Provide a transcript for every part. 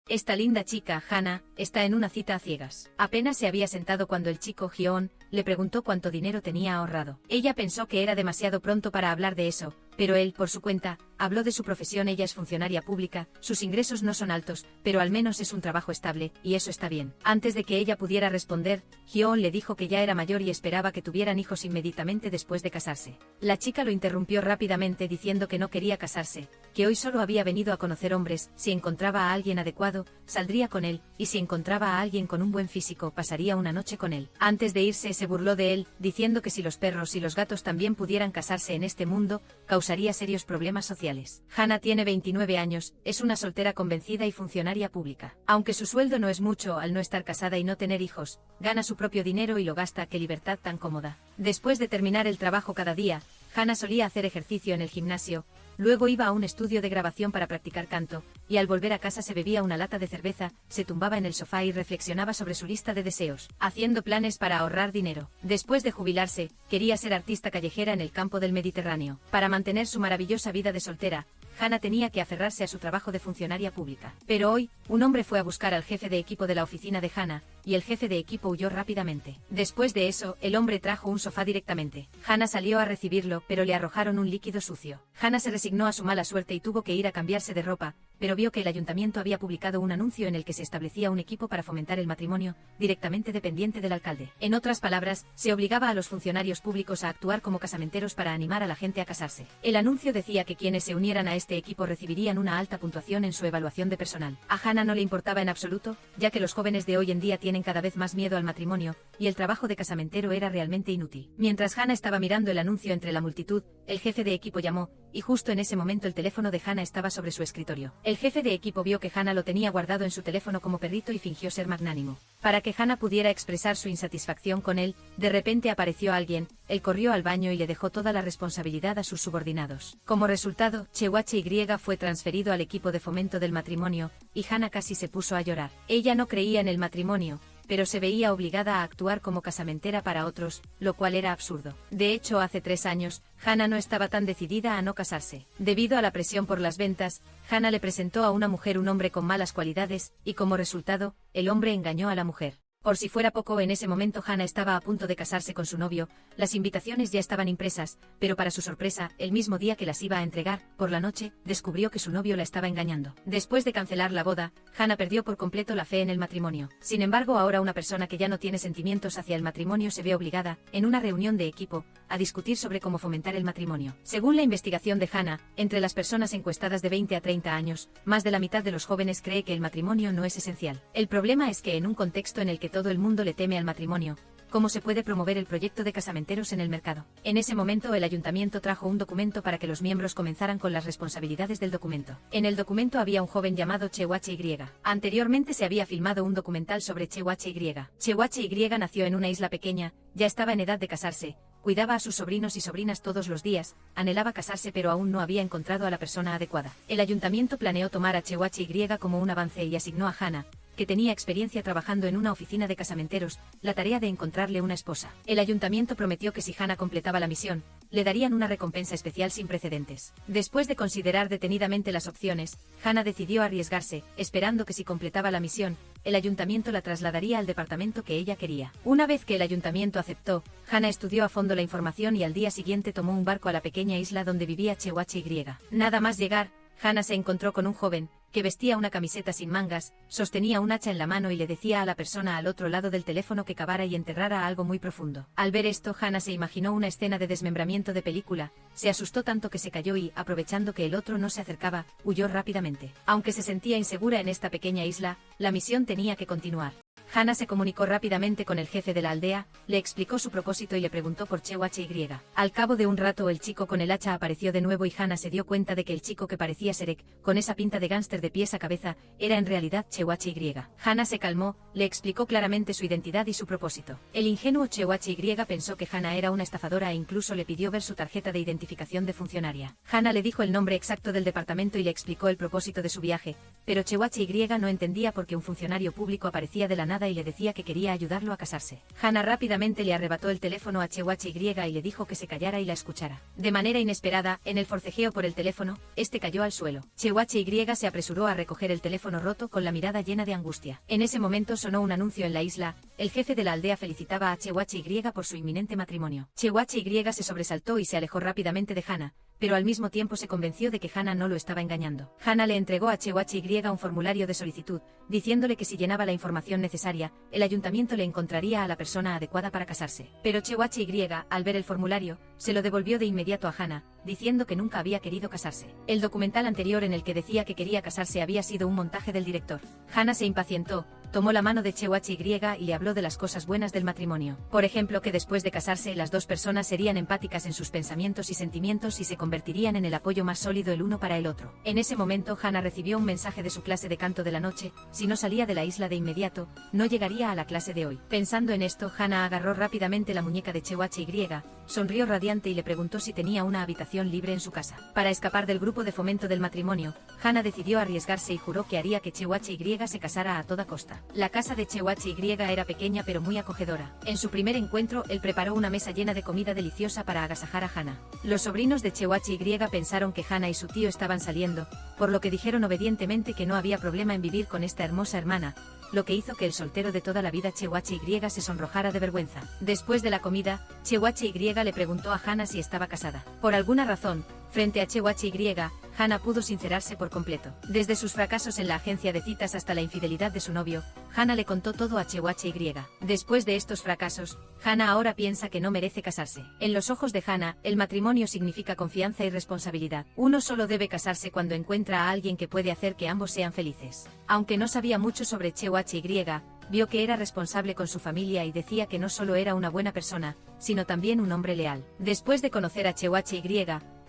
Esta linda chica, Hana, está en una cita a ciegas. Apenas se había sentado cuando el chico, Hyun, le preguntó cuánto dinero tenía ahorrado. Ella pensó que era demasiado pronto para hablar de eso, pero él, por su cuenta, habló de su profesión. Ella es funcionaria pública, sus ingresos no son altos, pero al menos es un trabajo estable, y eso está bien. Antes de que ella pudiera responder, Hyun le dijo que ya era mayor y esperaba que tuvieran hijos inmediatamente después de casarse. La chica lo interrumpió rápidamente diciendo que no quería casarse, que hoy solo había venido a conocer hombres. Si encontraba a alguien adecuado, saldría con él, y si encontraba a alguien con un buen físico, pasaría una noche con él. Antes de irse se burló de él, diciendo que si los perros y los gatos también pudieran casarse en este mundo, causaría serios problemas sociales. Hana tiene 29 años, es una soltera convencida y funcionaria pública. Aunque su sueldo no es mucho al no estar casada y no tener hijos, gana su propio dinero y lo gasta. ¡Qué libertad tan cómoda! Después de terminar el trabajo cada día, Hana solía hacer ejercicio en el gimnasio, luego iba a un estudio de grabación para practicar canto, y al volver a casa se bebía una lata de cerveza, se tumbaba en el sofá y reflexionaba sobre su lista de deseos, haciendo planes para ahorrar dinero. Después de jubilarse, quería ser artista callejera en el campo del Mediterráneo. Para mantener su maravillosa vida de soltera, Hana tenía que aferrarse a su trabajo de funcionaria pública. Pero hoy, un hombre fue a buscar al jefe de equipo de la oficina de Hana, y el jefe de equipo huyó rápidamente. Después de eso, el hombre trajo un sofá directamente. Hana salió a recibirlo, pero le arrojaron un líquido sucio. Hana se resignó a su mala suerte y tuvo que ir a cambiarse de ropa, pero vio que el ayuntamiento había publicado un anuncio en el que se establecía un equipo para fomentar el matrimonio, directamente dependiente del alcalde. En otras palabras, se obligaba a los funcionarios públicos a actuar como casamenteros para animar a la gente a casarse. El anuncio decía que quienes se unieran a este equipo recibirían una alta puntuación en su evaluación de personal. A Hana no le importaba en absoluto, ya que los jóvenes de hoy en día tienen cada vez más miedo al matrimonio, y el trabajo de casamentero era realmente inútil. Mientras Hana estaba mirando el anuncio entre la multitud, el jefe de equipo llamó, y justo en ese momento el teléfono de Hana estaba sobre su escritorio. El jefe de equipo vio que Hana lo tenía guardado en su teléfono como perrito y fingió ser magnánimo. Para que Hana pudiera expresar su insatisfacción con él, de repente apareció alguien, él corrió al baño y le dejó toda la responsabilidad a sus subordinados. Como resultado, CHY fue transferido al equipo de fomento del matrimonio, y Hana casi se puso a llorar. Ella no creía en el matrimonio, pero se veía obligada a actuar como casamentera para otros, lo cual era absurdo. De hecho, hace 3 años, Hana no estaba tan decidida a no casarse. Debido a la presión por las ventas, Hana le presentó a una mujer un hombre con malas cualidades, y como resultado, el hombre engañó a la mujer. Por si fuera poco, en ese momento Hana estaba a punto de casarse con su novio, las invitaciones ya estaban impresas, pero para su sorpresa, el mismo día que las iba a entregar, por la noche, descubrió que su novio la estaba engañando. Después de cancelar la boda, Hana perdió por completo la fe en el matrimonio. Sin embargo, ahora una persona que ya no tiene sentimientos hacia el matrimonio se ve obligada, en una reunión de equipo, a discutir sobre cómo fomentar el matrimonio. Según la investigación de Hana, entre las personas encuestadas de 20 a 30 años, más de la mitad de los jóvenes cree que el matrimonio no es esencial. El problema es que en un contexto en el que todo el mundo le teme al matrimonio, ¿cómo se puede promover el proyecto de casamenteros en el mercado? En ese momento el ayuntamiento trajo un documento para que los miembros comenzaran con las responsabilidades del documento. En el documento había un joven llamado CHY. Anteriormente se había filmado un documental sobre CHY. CHY nació en una isla pequeña, ya estaba en edad de casarse, cuidaba a sus sobrinos y sobrinas todos los días, anhelaba casarse pero aún no había encontrado a la persona adecuada. El ayuntamiento planeó tomar a CHY como un avance y asignó a Hana, que tenía experiencia trabajando en una oficina de casamenteros, la tarea de encontrarle una esposa. El ayuntamiento prometió que si Hana completaba la misión, le darían una recompensa especial sin precedentes. Después de considerar detenidamente las opciones, Hana decidió arriesgarse, esperando que si completaba la misión, el ayuntamiento la trasladaría al departamento que ella quería. Una vez que el ayuntamiento aceptó, Hana estudió a fondo la información y al día siguiente tomó un barco a la pequeña isla donde vivía CHY. Nada más llegar, Hana se encontró con un joven, que vestía una camiseta sin mangas, sostenía un hacha en la mano y le decía a la persona al otro lado del teléfono que cavara y enterrara algo muy profundo. Al ver esto, Hana se imaginó una escena de desmembramiento de película, se asustó tanto que se cayó y, aprovechando que el otro no se acercaba, huyó rápidamente. Aunque se sentía insegura en esta pequeña isla, la misión tenía que continuar. Hana se comunicó rápidamente con el jefe de la aldea, le explicó su propósito y le preguntó por CHY. Al cabo de un rato el chico con el hacha apareció de nuevo y Hana se dio cuenta de que el chico que parecía Serek, con esa pinta de gángster de pies a cabeza, era en realidad CHY. Hana se calmó, le explicó claramente su identidad y su propósito. El ingenuo CHY pensó que Hana era una estafadora e incluso le pidió ver su tarjeta de identificación de funcionaria. Hana le dijo el nombre exacto del departamento y le explicó el propósito de su viaje, pero CHY no entendía por qué un funcionario público aparecía de la nada llamada y le decía que quería ayudarlo a casarse. Hana rápidamente le arrebató el teléfono a Chewachi Y y le dijo que se callara y la escuchara. De manera inesperada, en el forcejeo por el teléfono, este cayó al suelo. Chewachi Y se apresuró a recoger el teléfono roto con la mirada llena de angustia. En ese momento sonó un anuncio en la isla. El jefe de la aldea felicitaba a Chewachi Y por su inminente matrimonio. Chewachi Y se sobresaltó y se alejó rápidamente de Hana, pero al mismo tiempo se convenció de que Hana no lo estaba engañando. Hana le entregó a Chewachi Y un formulario de solicitud, diciéndole que si llenaba la información necesaria, el ayuntamiento le encontraría a la persona adecuada para casarse. Pero Chewachi Y, al ver el formulario, se lo devolvió de inmediato a Hana, diciendo que nunca había querido casarse. El documental anterior en el que decía que quería casarse había sido un montaje del director. Hana se impacientó, tomó la mano de Chewachi Y y le habló de las cosas buenas del matrimonio. Por ejemplo, que después de casarse las dos personas serían empáticas en sus pensamientos y sentimientos y se convertirían en el apoyo más sólido el uno para el otro. En ese momento Hana recibió un mensaje de su clase de canto de la noche: si no salía de la isla de inmediato, no llegaría a la clase de hoy. Pensando en esto, Hana agarró rápidamente la muñeca de Chewachi Y, sonrió radiante y le preguntó si tenía una habitación libre en su casa. Para escapar del grupo de fomento del matrimonio, Hana decidió arriesgarse y juró que haría que Chewachi Y se casara a toda costa. La casa de Chewachi Y era pequeña pero muy acogedora. En su primer encuentro, él preparó una mesa llena de comida deliciosa para agasajar a Hana. Los sobrinos de Chewachi Y pensaron que Hana y su tío estaban saliendo, por lo que dijeron obedientemente que no había problema en vivir con esta hermosa hermana, lo que hizo que el soltero de toda la vida Chewachi Y se sonrojara de vergüenza. Después de la comida, Chewachi Y le preguntó a Hana si estaba casada. Por alguna razón, frente a Chewachi Y, Hana pudo sincerarse por completo. Desde sus fracasos en la agencia de citas hasta la infidelidad de su novio, Hana le contó todo a Chewachi Y. Después de estos fracasos, Hana ahora piensa que no merece casarse. En los ojos de Hana, el matrimonio significa confianza y responsabilidad. Uno solo debe casarse cuando encuentra a alguien que puede hacer que ambos sean felices. Aunque no sabía mucho sobre Chewachi Y, vio que era responsable con su familia y decía que no solo era una buena persona, sino también un hombre leal. Después de conocer a Chewachi Y,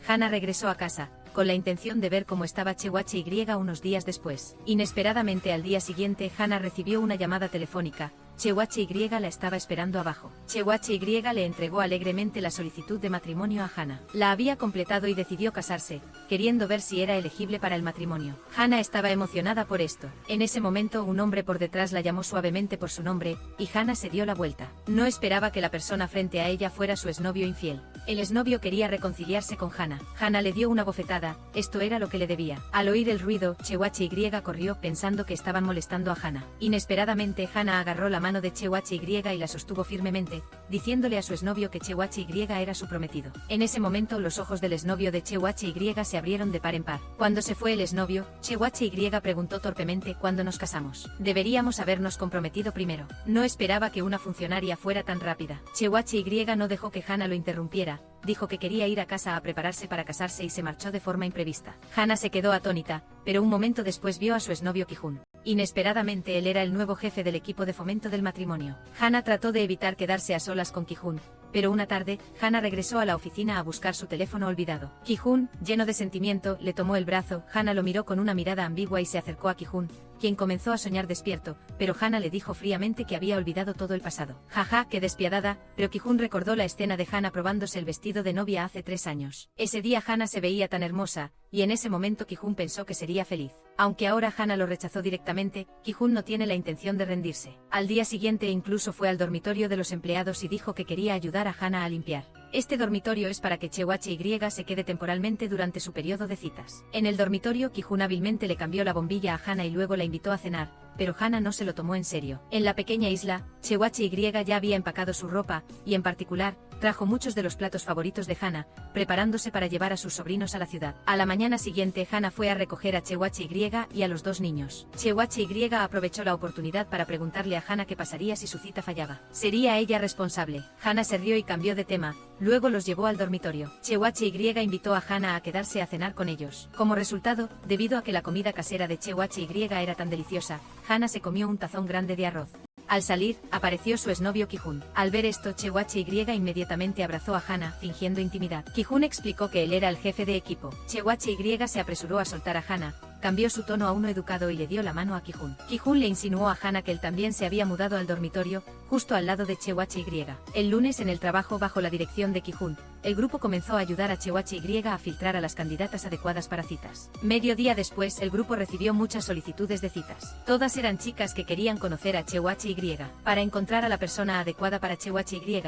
Hana regresó a casa, con la intención de ver cómo estaba Chewachi Y unos días después. Inesperadamente al día siguiente Hana recibió una llamada telefónica. Chewachi Y la estaba esperando abajo. Chewachi Y le entregó alegremente la solicitud de matrimonio a Hana. La había completado y decidió casarse, queriendo ver si era elegible para el matrimonio. Hana estaba emocionada por esto. En ese momento un hombre por detrás la llamó suavemente por su nombre, y Hana se dio la vuelta. No esperaba que la persona frente a ella fuera su exnovio infiel. El exnovio quería reconciliarse con Hana. Hana le dio una bofetada, esto era lo que le debía. Al oír el ruido, Chewachi Y corrió pensando que estaban molestando a Hana. Inesperadamente Hana agarró la mano de Chewachi Y y la sostuvo firmemente, diciéndole a su exnovio que Chewachi Y era su prometido. En ese momento los ojos del exnovio de Chewachi Y se abrieron de par en par. Cuando se fue el exnovio, Chewachi Y preguntó torpemente: ¿cuándo nos casamos? Deberíamos habernos comprometido primero. No esperaba que una funcionaria fuera tan rápida. Chewachi Y no dejó que Hana lo interrumpiera, dijo que quería ir a casa a prepararse para casarse y se marchó de forma imprevista. Hana se quedó atónita, pero un momento después vio a su exnovio Ki-jun. Inesperadamente él era el nuevo jefe del equipo de fomento del matrimonio. Hana trató de evitar quedarse a solas con Ki-jun, pero una tarde, Hana regresó a la oficina a buscar su teléfono olvidado. Ki-jun, lleno de sentimiento, le tomó el brazo. Hana lo miró con una mirada ambigua y se acercó a Ki-jun, quien comenzó a soñar despierto, pero Hana le dijo fríamente que había olvidado todo el pasado. Jaja, qué despiadada, pero Ki-jun recordó la escena de Hana probándose el vestido de novia hace 3 años. Ese día Hana se veía tan hermosa, y en ese momento Ki-jun pensó que sería feliz. Aunque ahora Hana lo rechazó directamente, Ki-jun no tiene la intención de rendirse. Al día siguiente incluso fue al dormitorio de los empleados y dijo que quería ayudar a Hana a limpiar. Este dormitorio es para que Chewachi Y se quede temporalmente durante su periodo de citas. En el dormitorio, Ki-jun hábilmente le cambió la bombilla a Hana y luego la invitó a cenar, pero Hana no se lo tomó en serio. En la pequeña isla, Chewachi Y ya había empacado su ropa, y en particular, trajo muchos de los platos favoritos de Hana, preparándose para llevar a sus sobrinos a la ciudad. A la mañana siguiente Hana fue a recoger a Chewachi Y y a los 2 niños. Chewachi Y aprovechó la oportunidad para preguntarle a Hana qué pasaría si su cita fallaba. ¿Sería ella responsable? Hana se rió y cambió de tema, luego los llevó al dormitorio. Chewachi Y invitó a Hana a quedarse a cenar con ellos. Como resultado, debido a que la comida casera de Chewachi Y era tan deliciosa, Hana se comió un tazón grande de arroz. Al salir, apareció su exnovio Ki-jun. Al ver esto, Chewachi Y inmediatamente abrazó a Hana, fingiendo intimidad. Ki-jun explicó que él era el jefe de equipo. Chewachi Y se apresuró a soltar a Hana, cambió su tono a uno educado y le dio la mano a Ki-hoon. Ki-hoon le insinuó a Hana que él también se había mudado al dormitorio, justo al lado de Chewache-Y. El lunes en el trabajo bajo la dirección de Ki-hoon, el grupo comenzó a ayudar a Chewache-Y a filtrar a las candidatas adecuadas para citas. Medio día después, el grupo recibió muchas solicitudes de citas. Todas eran chicas que querían conocer a Chewache-Y. Para encontrar a la persona adecuada para Chewache-Y,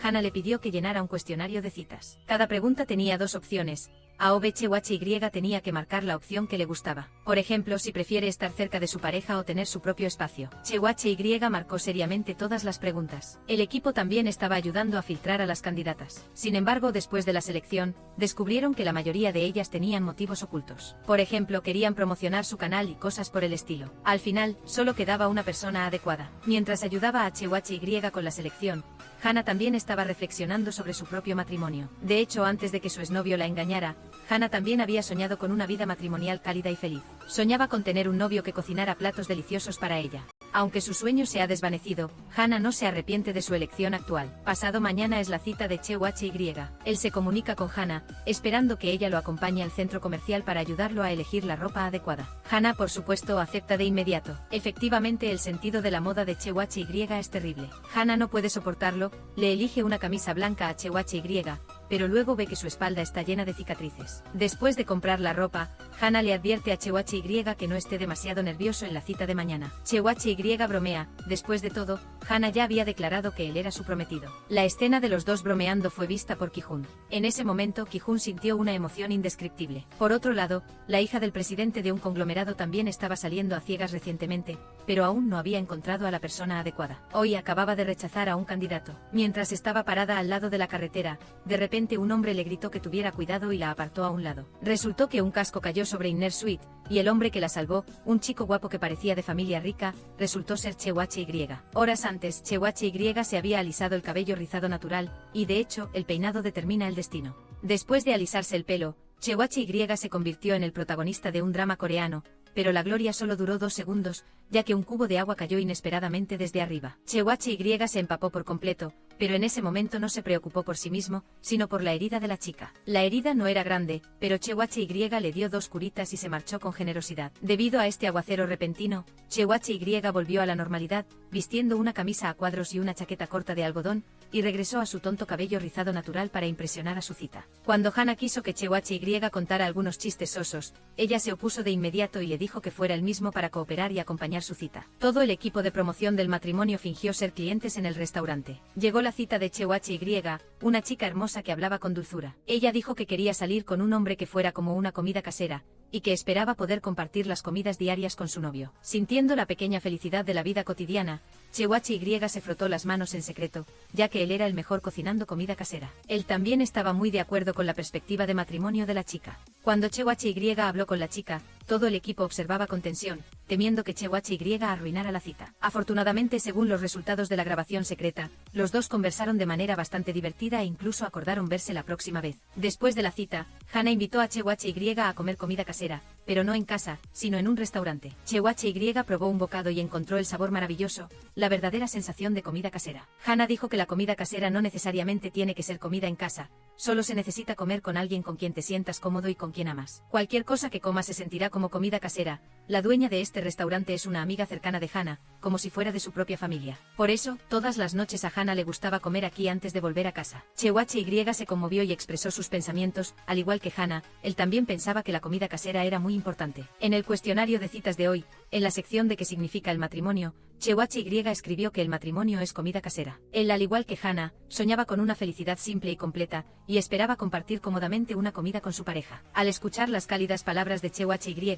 Hana le pidió que llenara un cuestionario de citas. Cada pregunta tenía dos opciones. A o B. Chewache-Y tenía que marcar la opción que le gustaba. Por ejemplo, si prefiere estar cerca de su pareja o tener su propio espacio. Chewache-Y marcó seriamente todas las preguntas. El equipo también estaba ayudando a filtrar a las candidatas. Sin embargo, después de la selección, descubrieron que la mayoría de ellas tenían motivos ocultos. Por ejemplo, querían promocionar su canal y cosas por el estilo. Al final, solo quedaba una persona adecuada. Mientras ayudaba a Chewache-Y con la selección, Hana también estaba reflexionando sobre su propio matrimonio. De hecho, antes de que su exnovio la engañara, Hana también había soñado con una vida matrimonial cálida y feliz. Soñaba con tener un novio que cocinara platos deliciosos para ella. Aunque su sueño se ha desvanecido, Hana no se arrepiente de su elección actual. Pasado mañana es la cita de Chewache-Y. Él se comunica con Hana, esperando que ella lo acompañe al centro comercial para ayudarlo a elegir la ropa adecuada. Hana, por supuesto, acepta de inmediato. Efectivamente, el sentido de la moda de Chewache-Y es terrible. Hana no puede soportarlo, le elige una camisa blanca a Chewache-Y, pero luego ve que su espalda está llena de cicatrices. Después de comprar la ropa, Hana le advierte a Chewache-Y que no esté demasiado nervioso en la cita de mañana. Chewache-Y bromea. Después de todo, Hana ya había declarado que él era su prometido. La escena de los dos bromeando fue vista por Ki-hoon. En ese momento, Ki-hoon sintió una emoción indescriptible. Por otro lado, la hija del presidente de un conglomerado también estaba saliendo a ciegas recientemente, pero aún no había encontrado a la persona adecuada. Hoy acababa de rechazar a un candidato. Mientras estaba parada al lado de la carretera, de repente un hombre le gritó que tuviera cuidado y la apartó a un lado. Resultó que un casco cayó sobre Inner Suite, y el hombre que la salvó, un chico guapo que parecía de familia rica, resultó ser Chewache-Y. Horas antes, Chewache-Y se había alisado el cabello rizado natural, y de hecho, el peinado determina el destino. Después de alisarse el pelo, Chewache-Y se convirtió en el protagonista de un drama coreano, pero la gloria solo duró 2 segundos, ya que un cubo de agua cayó inesperadamente desde arriba. Chewache-Y se empapó por completo, pero en ese momento no se preocupó por sí mismo, sino por la herida de la chica. La herida no era grande, pero Chewache-Y le dio 2 curitas y se marchó con generosidad. Debido a este aguacero repentino, Chewache-Y volvió a la normalidad, vistiendo una camisa a cuadros y una chaqueta corta de algodón, y regresó a su tonto cabello rizado natural para impresionar a su cita. Cuando Hana quiso que Chewache-Y contara algunos chistes sosos, ella se opuso de inmediato y le dijo que fuera él mismo para cooperar y acompañar su cita. Todo el equipo de promoción del matrimonio fingió ser clientes en el restaurante. Llegó la cita de Chewache-Y, una chica hermosa que hablaba con dulzura. Ella dijo que quería salir con un hombre que fuera como una comida casera, y que esperaba poder compartir las comidas diarias con su novio. Sintiendo la pequeña felicidad de la vida cotidiana, Chewache-Y se frotó las manos en secreto, ya que él era el mejor cocinando comida casera. Él también estaba muy de acuerdo con la perspectiva de matrimonio de la chica. Cuando Chewache-Y habló con la chica, todo el equipo observaba con tensión, temiendo que Chewache-Y arruinara la cita. Afortunadamente, según los resultados de la grabación secreta, los dos conversaron de manera bastante divertida e incluso acordaron verse la próxima vez. Después de la cita, Hana invitó a Chewache-Y a comer comida casera, pero no en casa, sino en un restaurante. Chewache-Y probó un bocado y encontró el sabor maravilloso, la verdadera sensación de comida casera. Hana dijo que la comida casera no necesariamente tiene que ser comida en casa, solo se necesita comer con alguien con quien te sientas cómodo y con quien amas. Cualquier cosa que comas se sentirá como comida casera. La dueña de este restaurante es una amiga cercana de Hana, como si fuera de su propia familia. Por eso, todas las noches a Hana le gustaba comer aquí antes de volver a casa. Chewache-Y se conmovió y expresó sus pensamientos, al igual que Hana, él también pensaba que la comida casera era muy importante. En el cuestionario de citas de hoy, en la sección de qué significa el matrimonio, Chewache-Y escribió que el matrimonio es comida casera. Él, al igual que Hana, soñaba con una felicidad simple y completa, y esperaba compartir cómodamente una comida con su pareja. Al escuchar las cálidas palabras de Chewache-Y,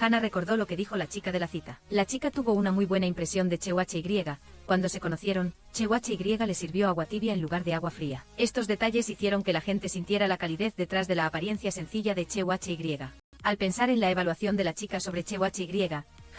Hana recordó lo que dijo la chica de la cita. La chica tuvo una muy buena impresión de Chewache-Y. Cuando se conocieron, Chewache-Y le sirvió agua tibia en lugar de agua fría. Estos detalles hicieron que la gente sintiera la calidez detrás de la apariencia sencilla de Chewache-Y. Al pensar en la evaluación de la chica sobre Chewache-Y,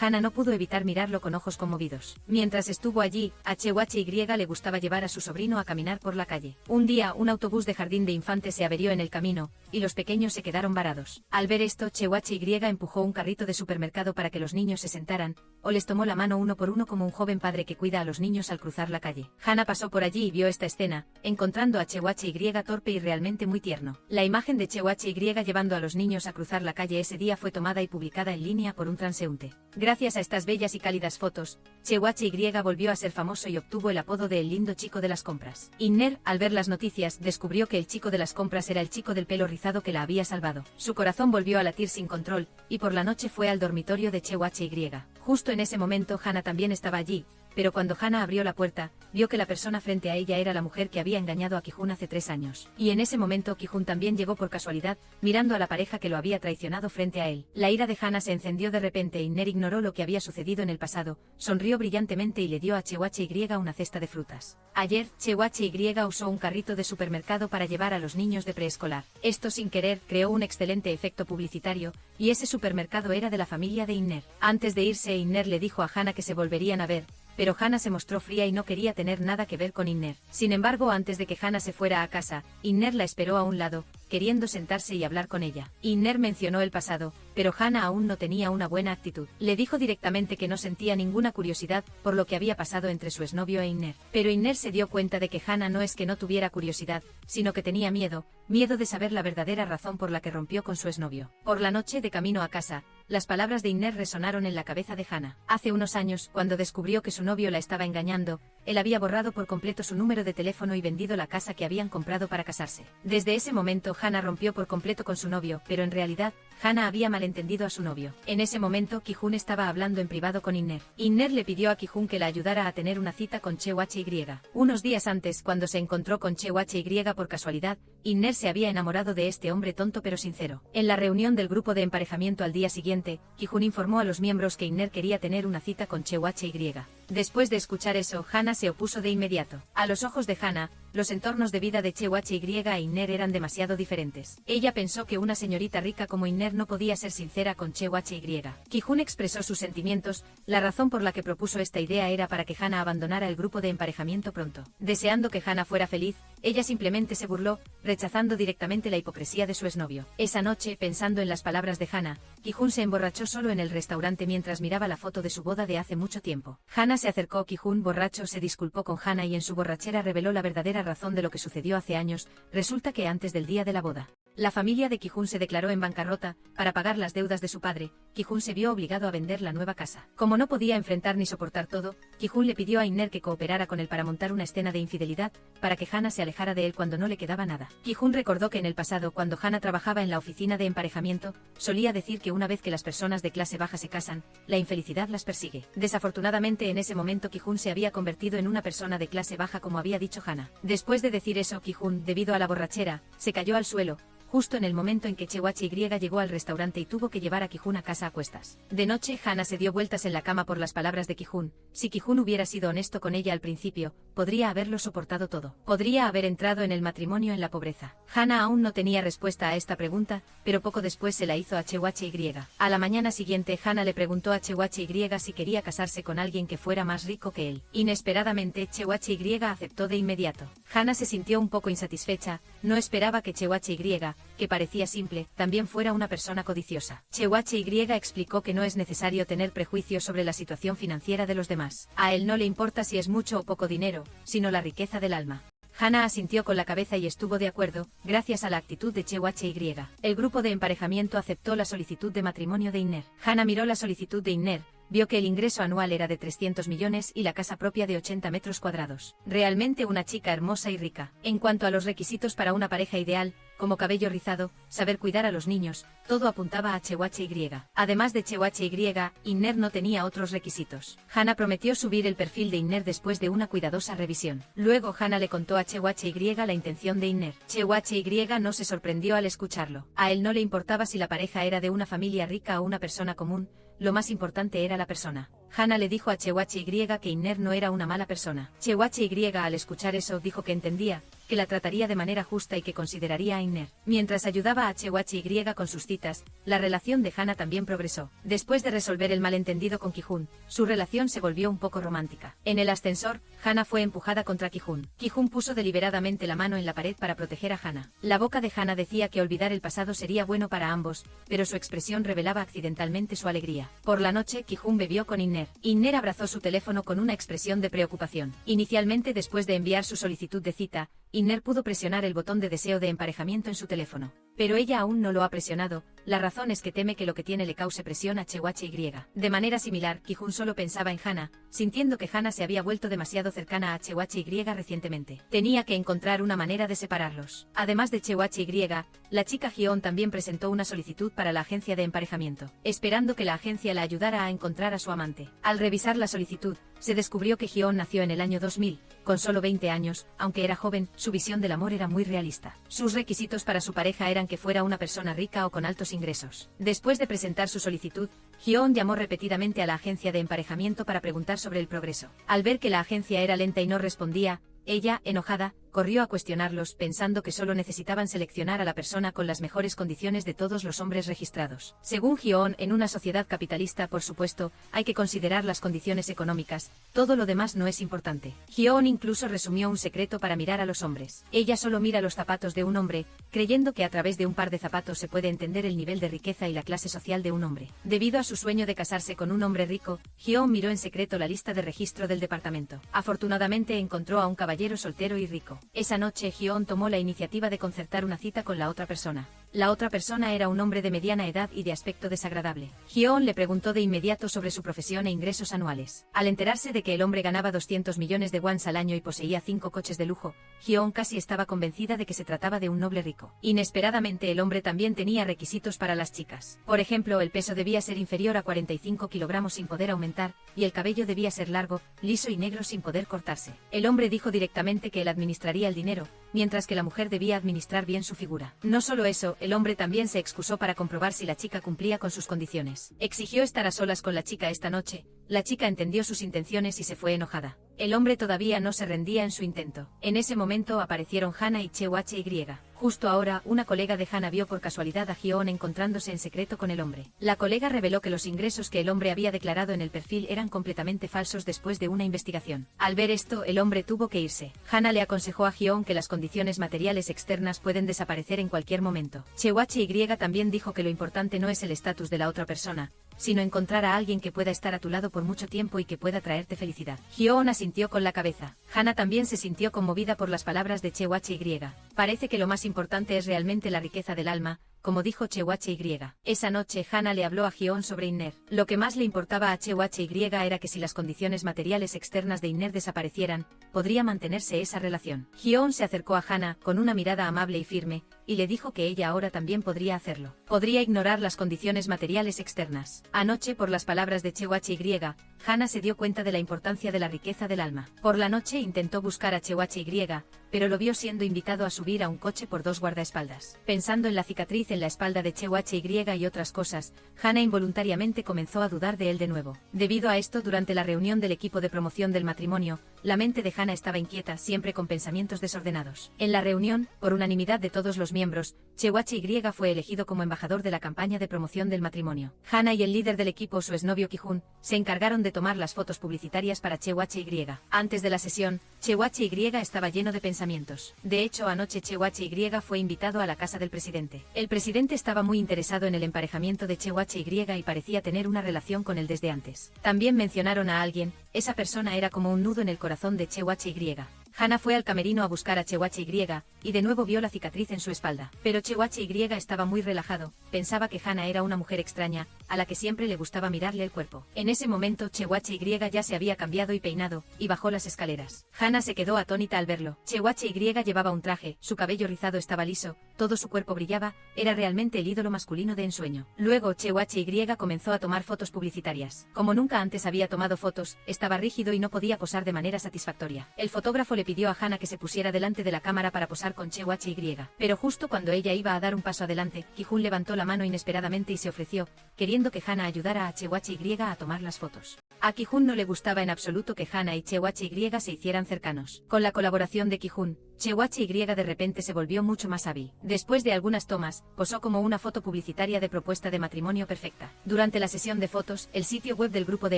Hana no pudo evitar mirarlo con ojos conmovidos. Mientras estuvo allí, a Chewache Y le gustaba llevar a su sobrino a caminar por la calle. Un día, un autobús de jardín de infantes se averió en el camino, y los pequeños se quedaron varados. Al ver esto, Chewache Y empujó un carrito de supermercado para que los niños se sentaran, o les tomó la mano uno por uno como un joven padre que cuida a los niños al cruzar la calle. Hana pasó por allí y vio esta escena, encontrando a Chewache Y torpe y realmente muy tierno. La imagen de Chewache Y llevando a los niños a cruzar la calle ese día fue tomada y publicada en línea por un transeúnte. Gracias a estas bellas y cálidas fotos, Chewache Y volvió a ser famoso y obtuvo el apodo de El lindo chico de las compras. Inner, al ver las noticias, descubrió que el chico de las compras era el chico del pelo rizado que la había salvado. Su corazón volvió a latir sin control, y por la noche fue al dormitorio de Chewache Y. Justo en ese momento Hana también estaba allí, pero cuando Hana abrió la puerta, vio que la persona frente a ella era la mujer que había engañado a Ki-jun hace 3 años. Y en ese momento Ki-jun también llegó por casualidad, mirando a la pareja que lo había traicionado frente a él. La ira de Hana se encendió de repente e Inner ignoró lo que había sucedido en el pasado, sonrió brillantemente y le dio a Chewache Y una cesta de frutas. Ayer, Chewache Y usó un carrito de supermercado para llevar a los niños de preescolar. Esto sin querer creó un excelente efecto publicitario, y ese supermercado era de la familia de Inner. Antes de irse, Inner le dijo a Hana que se volverían a ver, pero Hana se mostró fría y no quería tener nada que ver con Inner. Sin embargo, antes de que Hana se fuera a casa, Inner la esperó a un lado, queriendo sentarse y hablar con ella. Inner mencionó el pasado, pero Hana aún no tenía una buena actitud. Le dijo directamente que no sentía ninguna curiosidad por lo que había pasado entre su exnovio e Inner. Pero Inner se dio cuenta de que Hana no es que no tuviera curiosidad, sino que tenía miedo de saber la verdadera razón por la que rompió con su exnovio. Por la noche, de camino a casa, las palabras de Inner resonaron en la cabeza de Hana. Hace unos años, cuando descubrió que su novio la estaba engañando, él había borrado por completo su número de teléfono y vendido la casa que habían comprado para casarse. Desde ese momento Hana rompió por completo con su novio, pero en realidad, Hana había malentendido a su novio. En ese momento Ki-jun estaba hablando en privado con Inner. Inner le pidió a Ki-jun que la ayudara a tener una cita con Chewache Y. Unos días antes, cuando se encontró con Chewache Y por casualidad, Inner se había enamorado de este hombre tonto pero sincero. En la reunión del grupo de emparejamiento al día siguiente, Ki-jun informó a los miembros que Inner quería tener una cita con Chewache Y. Después de escuchar eso, Hana se opuso de inmediato. A los ojos de Hana, los entornos de vida de Chewache Y e Inner eran demasiado diferentes. Ella pensó que una señorita rica como Inner no podía ser sincera con Chewache Y. Ki-jun expresó sus sentimientos, la razón por la que propuso esta idea era para que Hana abandonara el grupo de emparejamiento pronto. Deseando que Hana fuera feliz, ella simplemente se burló, rechazando directamente la hipocresía de su exnovio. Esa noche, pensando en las palabras de Hana, Ki-jun se emborrachó solo en el restaurante mientras miraba la foto de su boda de hace mucho tiempo. Hana se acercó a Ki-jun borracho, se disculpó con Hana y en su borrachera reveló la verdadera razón de lo que sucedió hace años. Resulta que antes del día de la boda, la familia de Ki-jun se declaró en bancarrota. Para pagar las deudas de su padre, Ki-jun se vio obligado a vender la nueva casa. Como no podía enfrentar ni soportar todo, Ki-jun le pidió a Inner que cooperara con él para montar una escena de infidelidad, para que Hana se alejara de él cuando no le quedaba nada. Ki-jun recordó que en el pasado, cuando Hana trabajaba en la oficina de emparejamiento, solía decir que una vez que las personas de clase baja se casan, la infelicidad las persigue. Desafortunadamente, en ese momento Ki-jun se había convertido en una persona de clase baja, como había dicho Hana. Después de decir eso, Ki-jun, debido a la borrachera, se cayó al suelo, justo en el momento en que Chewache Y llegó al restaurante y tuvo que llevar a Ki-jun a casa a cuestas. De noche, Hana se dio vueltas en la cama por las palabras de Ki-jun. Si Ki-jun hubiera sido honesto con ella al principio, podría haberlo soportado todo. Podría haber entrado en el matrimonio en la pobreza. Hana aún no tenía respuesta a esta pregunta, pero poco después se la hizo a Chewache Y. A la mañana siguiente, Hana le preguntó a Chewache Y si quería casarse con alguien que fuera más rico que él. Inesperadamente, Chewache Y aceptó de inmediato. Hana se sintió un poco insatisfecha, no esperaba que Chewache Y, que parecía simple, también fuera una persona codiciosa. Chewache Y explicó que no es necesario tener prejuicios sobre la situación financiera de los demás. A él no le importa si es mucho o poco dinero, sino la riqueza del alma. Hana asintió con la cabeza y estuvo de acuerdo, gracias a la actitud de Chewache Y. El grupo de emparejamiento aceptó la solicitud de matrimonio de Inner. Hana miró la solicitud de Inner, vio que el ingreso anual era de 300 millones y la casa propia de 80 metros cuadrados. Realmente una chica hermosa y rica. En cuanto a los requisitos para una pareja ideal, como cabello rizado, saber cuidar a los niños, todo apuntaba a Chewache Y. Además de Chewache Y, Inner no tenía otros requisitos. Hana prometió subir el perfil de Inner después de una cuidadosa revisión. Luego Hana le contó a Chewache Y la intención de Inner. Chewache Y no se sorprendió al escucharlo. A él no le importaba si la pareja era de una familia rica o una persona común, lo más importante era la persona. Hana le dijo a Chewache Y que Inner no era una mala persona. Chewache Y, al escuchar eso, dijo que entendía que la trataría de manera justa y que consideraría a Inner. Mientras ayudaba a Chewachi-Y con sus citas, la relación de Hana también progresó. Después de resolver el malentendido con Ki-Hun, su relación se volvió un poco romántica. En el ascensor, Hana fue empujada contra Ki-Hun. Ki-Hun puso deliberadamente la mano en la pared para proteger a Hana. La boca de Hana decía que olvidar el pasado sería bueno para ambos, pero su expresión revelaba accidentalmente su alegría. Por la noche, Ki-Hun bebió con Inner. Inner abrazó su teléfono con una expresión de preocupación. Inicialmente, después de enviar su solicitud de cita, Inner pudo presionar el botón de deseo de emparejamiento en su teléfono. Pero ella aún no lo ha presionado, la razón es que teme que lo que tiene le cause presión a Chewachi-Y. De manera similar, Ki-Hun solo pensaba en Hana, sintiendo que Hana se había vuelto demasiado cercana a Chewachi-Y recientemente. Tenía que encontrar una manera de separarlos. Además de Chewachi-Y, la chica Hyeon también presentó una solicitud para la agencia de emparejamiento, esperando que la agencia la ayudara a encontrar a su amante. Al revisar la solicitud, se descubrió que Hyeon nació en el año 2000, con solo 20 años, aunque era joven, su visión del amor era muy realista. Sus requisitos para su pareja eran que fuera una persona rica o con altos ingresos. Después de presentar su solicitud, Hyeon llamó repetidamente a la agencia de emparejamiento para preguntar sobre el progreso. Al ver que la agencia era lenta y no respondía, ella, enojada, corrió a cuestionarlos pensando que solo necesitaban seleccionar a la persona con las mejores condiciones de todos los hombres registrados. Según Hyeon, en una sociedad capitalista, por supuesto, hay que considerar las condiciones económicas, todo lo demás no es importante. Hyeon incluso resumió un secreto para mirar a los hombres. Ella solo mira los zapatos de un hombre, creyendo que a través de un par de zapatos se puede entender el nivel de riqueza y la clase social de un hombre. Debido a su sueño de casarse con un hombre rico, Hyeon miró en secreto la lista de registro del departamento. Afortunadamente encontró a un caballero soltero y rico. Esa noche Hyeon tomó la iniciativa de concertar una cita con la otra persona. La otra persona era un hombre de mediana edad y de aspecto desagradable. Hyeon le preguntó de inmediato sobre su profesión e ingresos anuales. Al enterarse de que el hombre ganaba 200 millones de wons al año y poseía 5 coches de lujo, Hyeon casi estaba convencida de que se trataba de un noble rico. Inesperadamente el hombre también tenía requisitos para las chicas. Por ejemplo, el peso debía ser inferior a 45 kilogramos sin poder aumentar, y el cabello debía ser largo, liso y negro sin poder cortarse. El hombre dijo directamente que él administraría el dinero, mientras que la mujer debía administrar bien su figura. No solo eso, el hombre también se excusó para comprobar si la chica cumplía con sus condiciones. Exigió estar a solas con la chica esta noche. La chica entendió sus intenciones y se fue enojada. El hombre todavía no se rendía en su intento. En ese momento aparecieron Hana y Chewachi-Y. Justo ahora, una colega de Hana vio por casualidad a Hyeon encontrándose en secreto con el hombre. La colega reveló que los ingresos que el hombre había declarado en el perfil eran completamente falsos después de una investigación. Al ver esto, el hombre tuvo que irse. Hana le aconsejó a Hyeon que las condiciones materiales externas pueden desaparecer en cualquier momento. Chewachi-Y también dijo que lo importante no es el estatus de la otra persona, sino encontrar a alguien que pueda estar a tu lado por mucho tiempo y que pueda traerte felicidad. Hyeon asintió con la cabeza. Hana también se sintió conmovida por las palabras de Chewachi-Y. Parece que lo más importante es realmente la riqueza del alma, como dijo Chewachi-Y. Esa noche Hana le habló a Hyeon sobre Inner. Lo que más le importaba a Chewachi-Y era que si las condiciones materiales externas de Inner desaparecieran, podría mantenerse esa relación. Hyeon se acercó a Hana, con una mirada amable y firme, y le dijo que ella ahora también podría hacerlo. Podría ignorar las condiciones materiales externas. Anoche, por las palabras de Chewachi-Y, Hana se dio cuenta de la importancia de la riqueza del alma. Por la noche intentó buscar a Chewachi-Y, pero lo vio siendo invitado a subir a un coche por dos guardaespaldas. Pensando en la cicatriz en la espalda de Chewachi-Y y otras cosas, Hana involuntariamente comenzó a dudar de él de nuevo. Debido a esto, durante la reunión del equipo de promoción del matrimonio, la mente de Hana estaba inquieta, siempre con pensamientos desordenados. En la reunión, por unanimidad de todos los miembros, Chewachi-Y fue elegido como embajador de la campaña de promoción del matrimonio. Hana y el líder del equipo, su exnovio Ki-Hun, se encargaron de tomar las fotos publicitarias para Chewachi-Y. Antes de la sesión, Chewachi-Y estaba lleno de pensamientos. De hecho, anoche Chewachi-Y fue invitado a la casa del presidente. El presidente estaba muy interesado en el emparejamiento de Chewachi-Y y parecía tener una relación con él desde antes. También mencionaron a alguien, esa persona era como un nudo en el corazón de Chewachi-Y. Hana fue al camerino a buscar a Chewachi-Y, y de nuevo vio la cicatriz en su espalda. Pero Chewachi-Y estaba muy relajado, pensaba que Hana era una mujer extraña, a la que siempre le gustaba mirarle el cuerpo. En ese momento Chewachi-Y ya se había cambiado y peinado, y bajó las escaleras. Hana se quedó atónita al verlo. Chewachi-Y llevaba un traje, su cabello rizado estaba liso, todo su cuerpo brillaba, era realmente el ídolo masculino de ensueño. Luego Chewachi-Y comenzó a tomar fotos publicitarias. Como nunca antes había tomado fotos, estaba rígido y no podía posar de manera satisfactoria. El fotógrafo le pidió a Hana que se pusiera delante de la cámara para posar con Chewachi-Y. Pero justo cuando ella iba a dar un paso adelante, Ki-Hun levantó la mano inesperadamente y se ofreció, queriendo pidiendo que Hana ayudara a Chewachi-Y a tomar las fotos. A Ki-Hun no le gustaba en absoluto que Hana y Chewachi-Y se hicieran cercanos. Con la colaboración de Ki-Hun, Chewachi-Y de repente se volvió mucho más hábil. Después de algunas tomas, posó como una foto publicitaria de propuesta de matrimonio perfecta. Durante la sesión de fotos, el sitio web del grupo de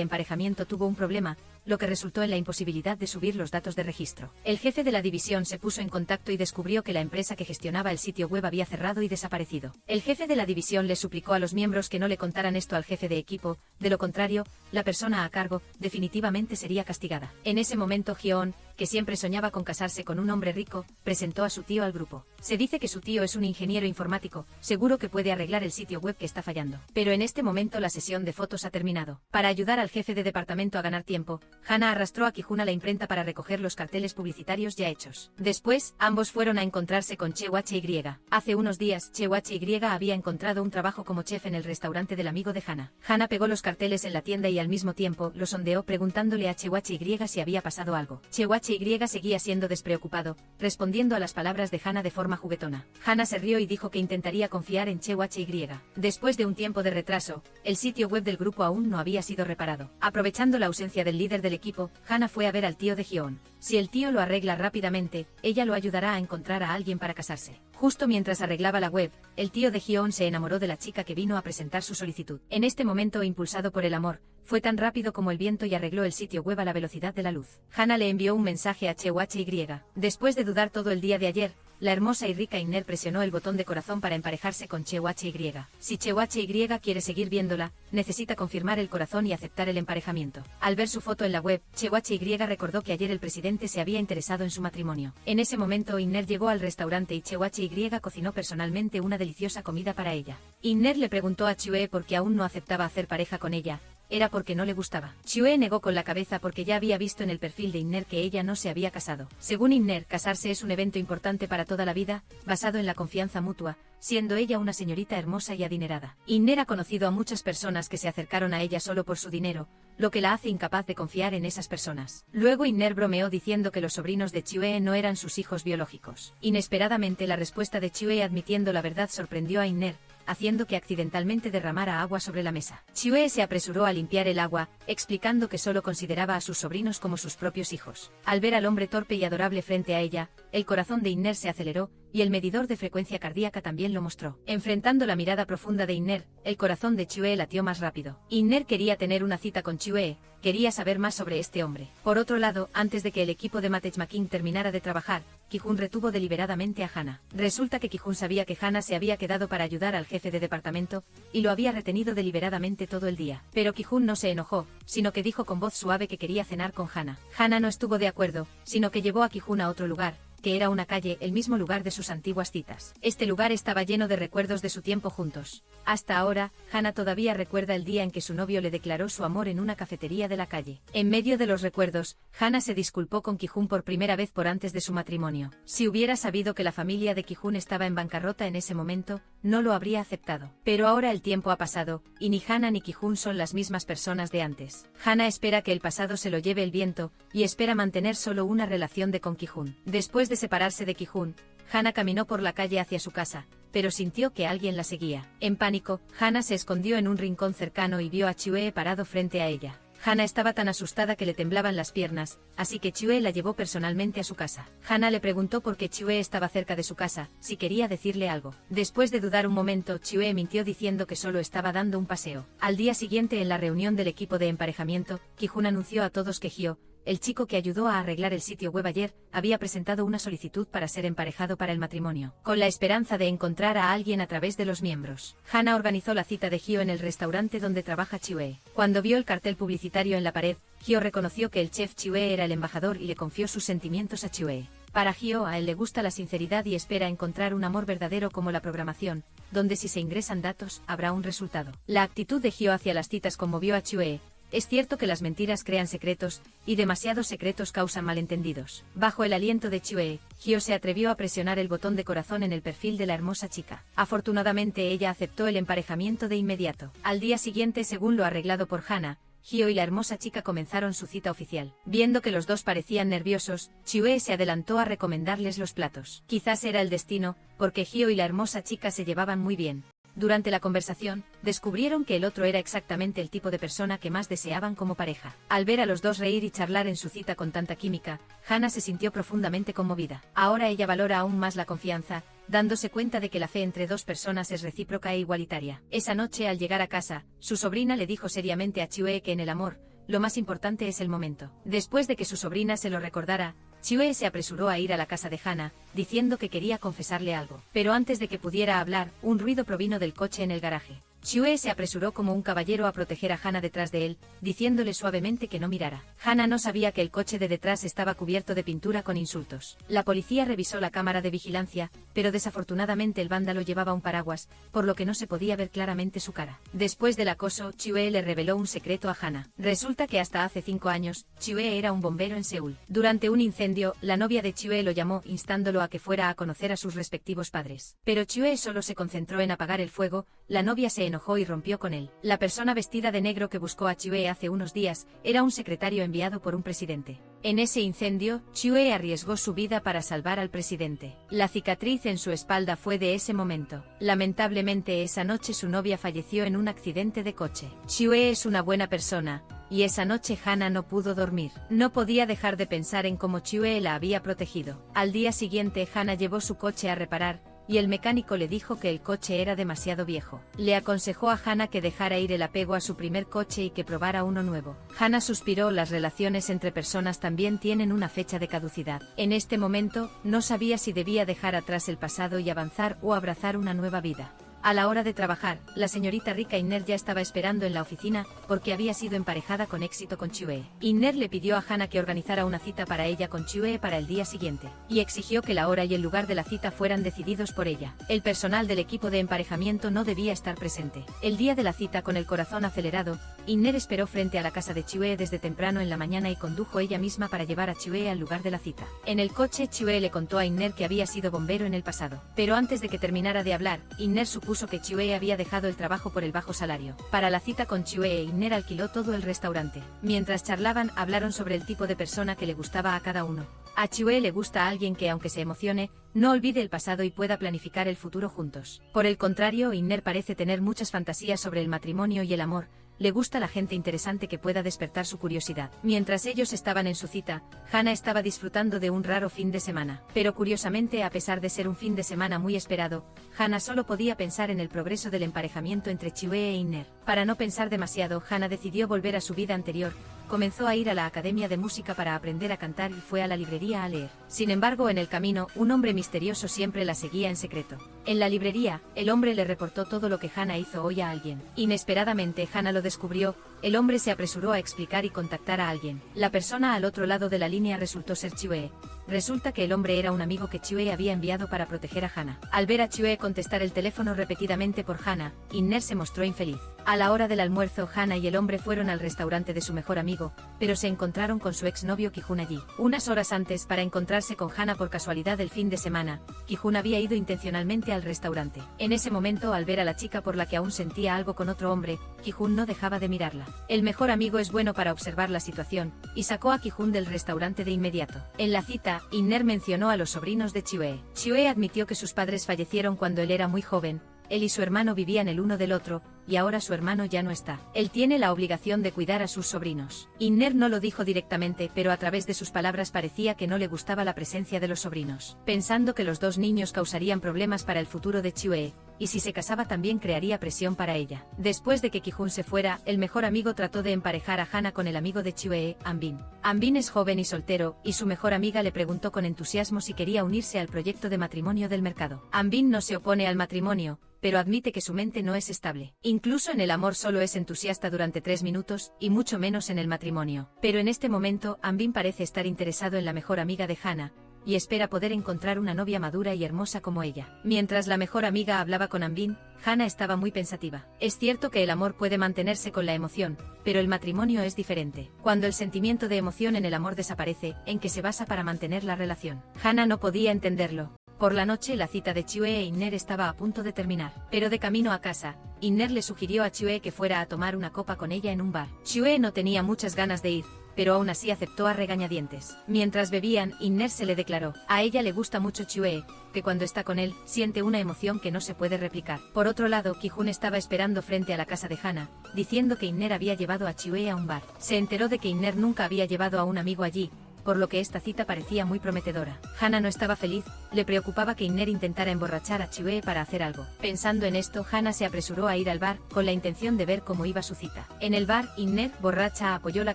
emparejamiento tuvo un problema, lo que resultó en la imposibilidad de subir los datos de registro. El jefe de la división se puso en contacto y descubrió que la empresa que gestionaba el sitio web había cerrado y desaparecido. El jefe de la división le suplicó a los miembros que no le contaran esto al jefe de equipo, de lo contrario, la persona a cargo definitivamente sería castigada. En ese momento Hyo-on, que siempre soñaba con casarse con un hombre rico, presentó a su tío al grupo. Se dice que su tío es un ingeniero informático, seguro que puede arreglar el sitio web que está fallando. Pero en este momento la sesión de fotos ha terminado. Para ayudar al jefe de departamento a ganar tiempo, Hana arrastró a Ki-Hun a la imprenta para recoger los carteles publicitarios ya hechos. Después, ambos fueron a encontrarse con Chewachi-Y. Hace unos días, Chewachi-Y había encontrado un trabajo como chef en el restaurante del amigo de Hana. Hana pegó los carteles en la tienda y al mismo tiempo lo sondeó preguntándole a Chewachi-Y si había pasado algo. Chewachi-Y seguía siendo despreocupado, respondiendo a las palabras de Hana de forma juguetona. Hana se rió y dijo que intentaría confiar en Chewachi-Y. Después de un tiempo de retraso, el sitio web del grupo aún no había sido reparado. Aprovechando la ausencia del líder del equipo, Hana fue a ver al tío de Hyo-on. Si el tío lo arregla rápidamente, ella lo ayudará a encontrar a alguien para casarse. Justo mientras arreglaba la web, el tío de Hyo-on se enamoró de la chica que vino a presentar su solicitud. En este momento, impulsado por el amor, fue tan rápido como el viento y arregló el sitio web a la velocidad de la luz. Hana le envió un mensaje a Chewachi-Y. Después de dudar todo el día de ayer, la hermosa y rica Inner presionó el botón de corazón para emparejarse con Chewachi-Y. Si Chewachi-Y quiere seguir viéndola, necesita confirmar el corazón y aceptar el emparejamiento. Al ver su foto en la web, Chewachi-Y recordó que ayer el presidente se había interesado en su matrimonio. En ese momento Inner llegó al restaurante y Chewachi-Y cocinó personalmente una deliciosa comida para ella. Inner le preguntó a Chue por qué aún no aceptaba hacer pareja con ella. Era porque no le gustaba. Chue negó con la cabeza porque ya había visto en el perfil de Inner que ella no se había casado. Según Inner, casarse es un evento importante para toda la vida, basado en la confianza mutua, siendo ella una señorita hermosa y adinerada. Inner ha conocido a muchas personas que se acercaron a ella solo por su dinero, lo que la hace incapaz de confiar en esas personas. Luego Inner bromeó diciendo que los sobrinos de Chue no eran sus hijos biológicos. Inesperadamente la respuesta de Chue admitiendo la verdad sorprendió a Inner, haciendo que accidentalmente derramara agua sobre la mesa. Chue se apresuró a limpiar el agua, explicando que solo consideraba a sus sobrinos como sus propios hijos. Al ver al hombre torpe y adorable frente a ella, el corazón de Inner se aceleró, y el medidor de frecuencia cardíaca también lo mostró. Enfrentando la mirada profunda de Inner, el corazón de Chue latió más rápido. Inner quería tener una cita con Chue, quería saber más sobre este hombre. Por otro lado, antes de que el equipo de Matchmaking terminara de trabajar, Ki-Hun retuvo deliberadamente a Hana. Resulta que Ki-Hun sabía que Hana se había quedado para ayudar al jefe de departamento, y lo había retenido deliberadamente todo el día. Pero Ki-Hun no se enojó, sino que dijo con voz suave que quería cenar con Hana. Hana no estuvo de acuerdo, sino que llevó a Ki-Hun a otro lugar, que era una calle, el mismo lugar de sus antiguas citas. Este lugar estaba lleno de recuerdos de su tiempo juntos. Hasta ahora, Hana todavía recuerda el día en que su novio le declaró su amor en una cafetería de la calle. En medio de los recuerdos, Hana se disculpó con Ki-Hun por primera vez por antes de su matrimonio. Si hubiera sabido que la familia de Ki-Hun estaba en bancarrota en ese momento, no lo habría aceptado. Pero ahora el tiempo ha pasado, y ni Hana ni Ki-Hun son las mismas personas de antes. Hana espera que el pasado se lo lleve el viento, y espera mantener solo una relación con Ki-Hun. Después de separarse de Ki-Hun, Hana caminó por la calle hacia su casa, pero sintió que alguien la seguía. En pánico, Hana se escondió en un rincón cercano y vio a Chue parado frente a ella. Hana estaba tan asustada que le temblaban las piernas, así que Chue la llevó personalmente a su casa. Hana le preguntó por qué Chue estaba cerca de su casa, si quería decirle algo. Después de dudar un momento, Chue mintió diciendo que solo estaba dando un paseo. Al día siguiente, en la reunión del equipo de emparejamiento, Ki-Hun anunció a todos que Hyo, el chico que ayudó a arreglar el sitio web ayer, había presentado una solicitud para ser emparejado para el matrimonio, con la esperanza de encontrar a alguien a través de los miembros. Hana organizó la cita de Hyo en el restaurante donde trabaja Chue. Cuando vio el cartel publicitario en la pared, Hyo reconoció que el chef Chue era el embajador y le confió sus sentimientos a Chue. Para Hyo, a él le gusta la sinceridad y espera encontrar un amor verdadero como la programación, donde si se ingresan datos, habrá un resultado. La actitud de Hyo hacia las citas conmovió a Chue. Es cierto que las mentiras crean secretos, y demasiados secretos causan malentendidos. Bajo el aliento de Chue, Hyo se atrevió a presionar el botón de corazón en el perfil de la hermosa chica. Afortunadamente ella aceptó el emparejamiento de inmediato. Al día siguiente, según lo arreglado por Hana, Hyo y la hermosa chica comenzaron su cita oficial. Viendo que los dos parecían nerviosos, Chue se adelantó a recomendarles los platos. Quizás era el destino, porque Hyo y la hermosa chica se llevaban muy bien. Durante la conversación, descubrieron que el otro era exactamente el tipo de persona que más deseaban como pareja. Al ver a los dos reír y charlar en su cita con tanta química, Hannah se sintió profundamente conmovida. Ahora ella valora aún más la confianza, dándose cuenta de que la fe entre dos personas es recíproca e igualitaria. Esa noche, al llegar a casa, su sobrina le dijo seriamente a Chue que en el amor, lo más importante es el momento. Después de que su sobrina se lo recordara, Chue se apresuró a ir a la casa de Hannah, diciendo que quería confesarle algo. Pero antes de que pudiera hablar, un ruido provino del coche en el garaje. Chue se apresuró como un caballero a proteger a Hannah detrás de él, diciéndole suavemente que no mirara. Hannah no sabía que el coche de detrás estaba cubierto de pintura con insultos. La policía revisó la cámara de vigilancia, pero desafortunadamente el vándalo llevaba un paraguas, por lo que no se podía ver claramente su cara. Después del acoso, Chue le reveló un secreto a Hannah. Resulta que hasta hace 5 años, Chue era un bombero en Seúl. Durante un incendio, la novia de Chue lo llamó instándolo a que fuera a conocer a sus respectivos padres. Pero Chue solo se concentró en apagar el fuego, la novia se enojó y rompió con él. La persona vestida de negro que buscó a Chue hace unos días era un secretario enviado por un presidente. En ese incendio, Chue arriesgó su vida para salvar al presidente. La cicatriz en su espalda fue de ese momento. Lamentablemente esa noche su novia falleció en un accidente de coche. Chue es una buena persona, y esa noche Hannah no pudo dormir. No podía dejar de pensar en cómo Chue la había protegido. Al día siguiente Hannah llevó su coche a reparar, y el mecánico le dijo que el coche era demasiado viejo. Le aconsejó a Hannah que dejara ir el apego a su primer coche y que probara uno nuevo. Hannah suspiró. Las relaciones entre personas también tienen una fecha de caducidad. En este momento, no sabía si debía dejar atrás el pasado y avanzar o abrazar una nueva vida. A la hora de trabajar, la señorita rica Inner ya estaba esperando en la oficina, porque había sido emparejada con éxito con Chue. Inner le pidió a Hannah que organizara una cita para ella con Chue para el día siguiente, y exigió que la hora y el lugar de la cita fueran decididos por ella. El personal del equipo de emparejamiento no debía estar presente. El día de la cita, con el corazón acelerado, Inner esperó frente a la casa de Chue desde temprano en la mañana y condujo ella misma para llevar a Chue al lugar de la cita. En el coche, Chue le contó a Inner que había sido bombero en el pasado. Pero antes de que terminara de hablar, Inner supuso que Chue había dejado el trabajo por el bajo salario. Para la cita con Chue, Inner alquiló todo el restaurante. Mientras charlaban, hablaron sobre el tipo de persona que le gustaba a cada uno. A Chue le gusta a alguien que, aunque se emocione, no olvide el pasado y pueda planificar el futuro juntos. Por el contrario, Inner parece tener muchas fantasías sobre el matrimonio y el amor. Le gusta la gente interesante que pueda despertar su curiosidad. Mientras ellos estaban en su cita, Hannah estaba disfrutando de un raro fin de semana. Pero curiosamente, a pesar de ser un fin de semana muy esperado, Hannah solo podía pensar en el progreso del emparejamiento entre Chue e Inner. Para no pensar demasiado, Hannah decidió volver a su vida anterior. Comenzó a ir a la academia de música para aprender a cantar y fue a la librería a leer. Sin embargo, en el camino, un hombre misterioso siempre la seguía en secreto. En la librería, el hombre le reportó todo lo que Hannah hizo hoy a alguien. Inesperadamente, Hannah lo descubrió. El hombre se apresuró a explicar y contactar a alguien. La persona al otro lado de la línea resultó ser Chue. Resulta que el hombre era un amigo que Chue había enviado para proteger a Hannah. Al ver a Chue contestar el teléfono repetidamente por Hannah, Inner se mostró infeliz. A la hora del almuerzo, Hannah y el hombre fueron al restaurante de su mejor amigo, pero se encontraron con su exnovio Ki-Jun allí. Unas horas antes, para encontrarse con Hannah por casualidad el fin de semana, Ki-Jun había ido intencionalmente al restaurante. En ese momento, al ver a la chica por la que aún sentía algo con otro hombre, Ki-Jun no dejaba de mirarla. El mejor amigo es bueno para observar la situación, y sacó a Ki-Jun del restaurante de inmediato. En la cita, Inner mencionó a los sobrinos de Chue. Chue admitió que sus padres fallecieron cuando él era muy joven. Él y su hermano vivían el uno del otro, y ahora su hermano ya no está. Él tiene la obligación de cuidar a sus sobrinos. Inner no lo dijo directamente, pero a través de sus palabras parecía que no le gustaba la presencia de los sobrinos. Pensando que los dos niños causarían problemas para el futuro de Chue, y si se casaba también crearía presión para ella. Después de que Ki-Jun se fuera, el mejor amigo trató de emparejar a Hannah con el amigo de Chue, Anbin. Anbin es joven y soltero, y su mejor amiga le preguntó con entusiasmo si quería unirse al proyecto de matrimonio del mercado. Anbin no se opone al matrimonio, pero admite que su mente no es estable. Incluso en el amor solo es entusiasta durante 3 minutos, y mucho menos en el matrimonio. Pero en este momento, Anbin parece estar interesado en la mejor amiga de Hannah, y espera poder encontrar una novia madura y hermosa como ella. Mientras la mejor amiga hablaba con Anbin, Hannah estaba muy pensativa. Es cierto que el amor puede mantenerse con la emoción, pero el matrimonio es diferente. Cuando el sentimiento de emoción en el amor desaparece, ¿en qué se basa para mantener la relación? Hannah no podía entenderlo. Por la noche, la cita de Chue e Inner estaba a punto de terminar. Pero de camino a casa, Inner le sugirió a Chue que fuera a tomar una copa con ella en un bar. Chue no tenía muchas ganas de ir, pero aún así aceptó a regañadientes. Mientras bebían, Inner se le declaró. A ella le gusta mucho Chue, que cuando está con él, siente una emoción que no se puede replicar. Por otro lado, Ki-jun estaba esperando frente a la casa de Hana, diciendo que Inner había llevado a Chue a un bar. Se enteró de que Inner nunca había llevado a un amigo allí, por lo que esta cita parecía muy prometedora. Hana no estaba feliz, le preocupaba que Inner intentara emborrachar a Chue para hacer algo. Pensando en esto, Hana se apresuró a ir al bar, con la intención de ver cómo iba su cita. En el bar, Inner, borracha, apoyó la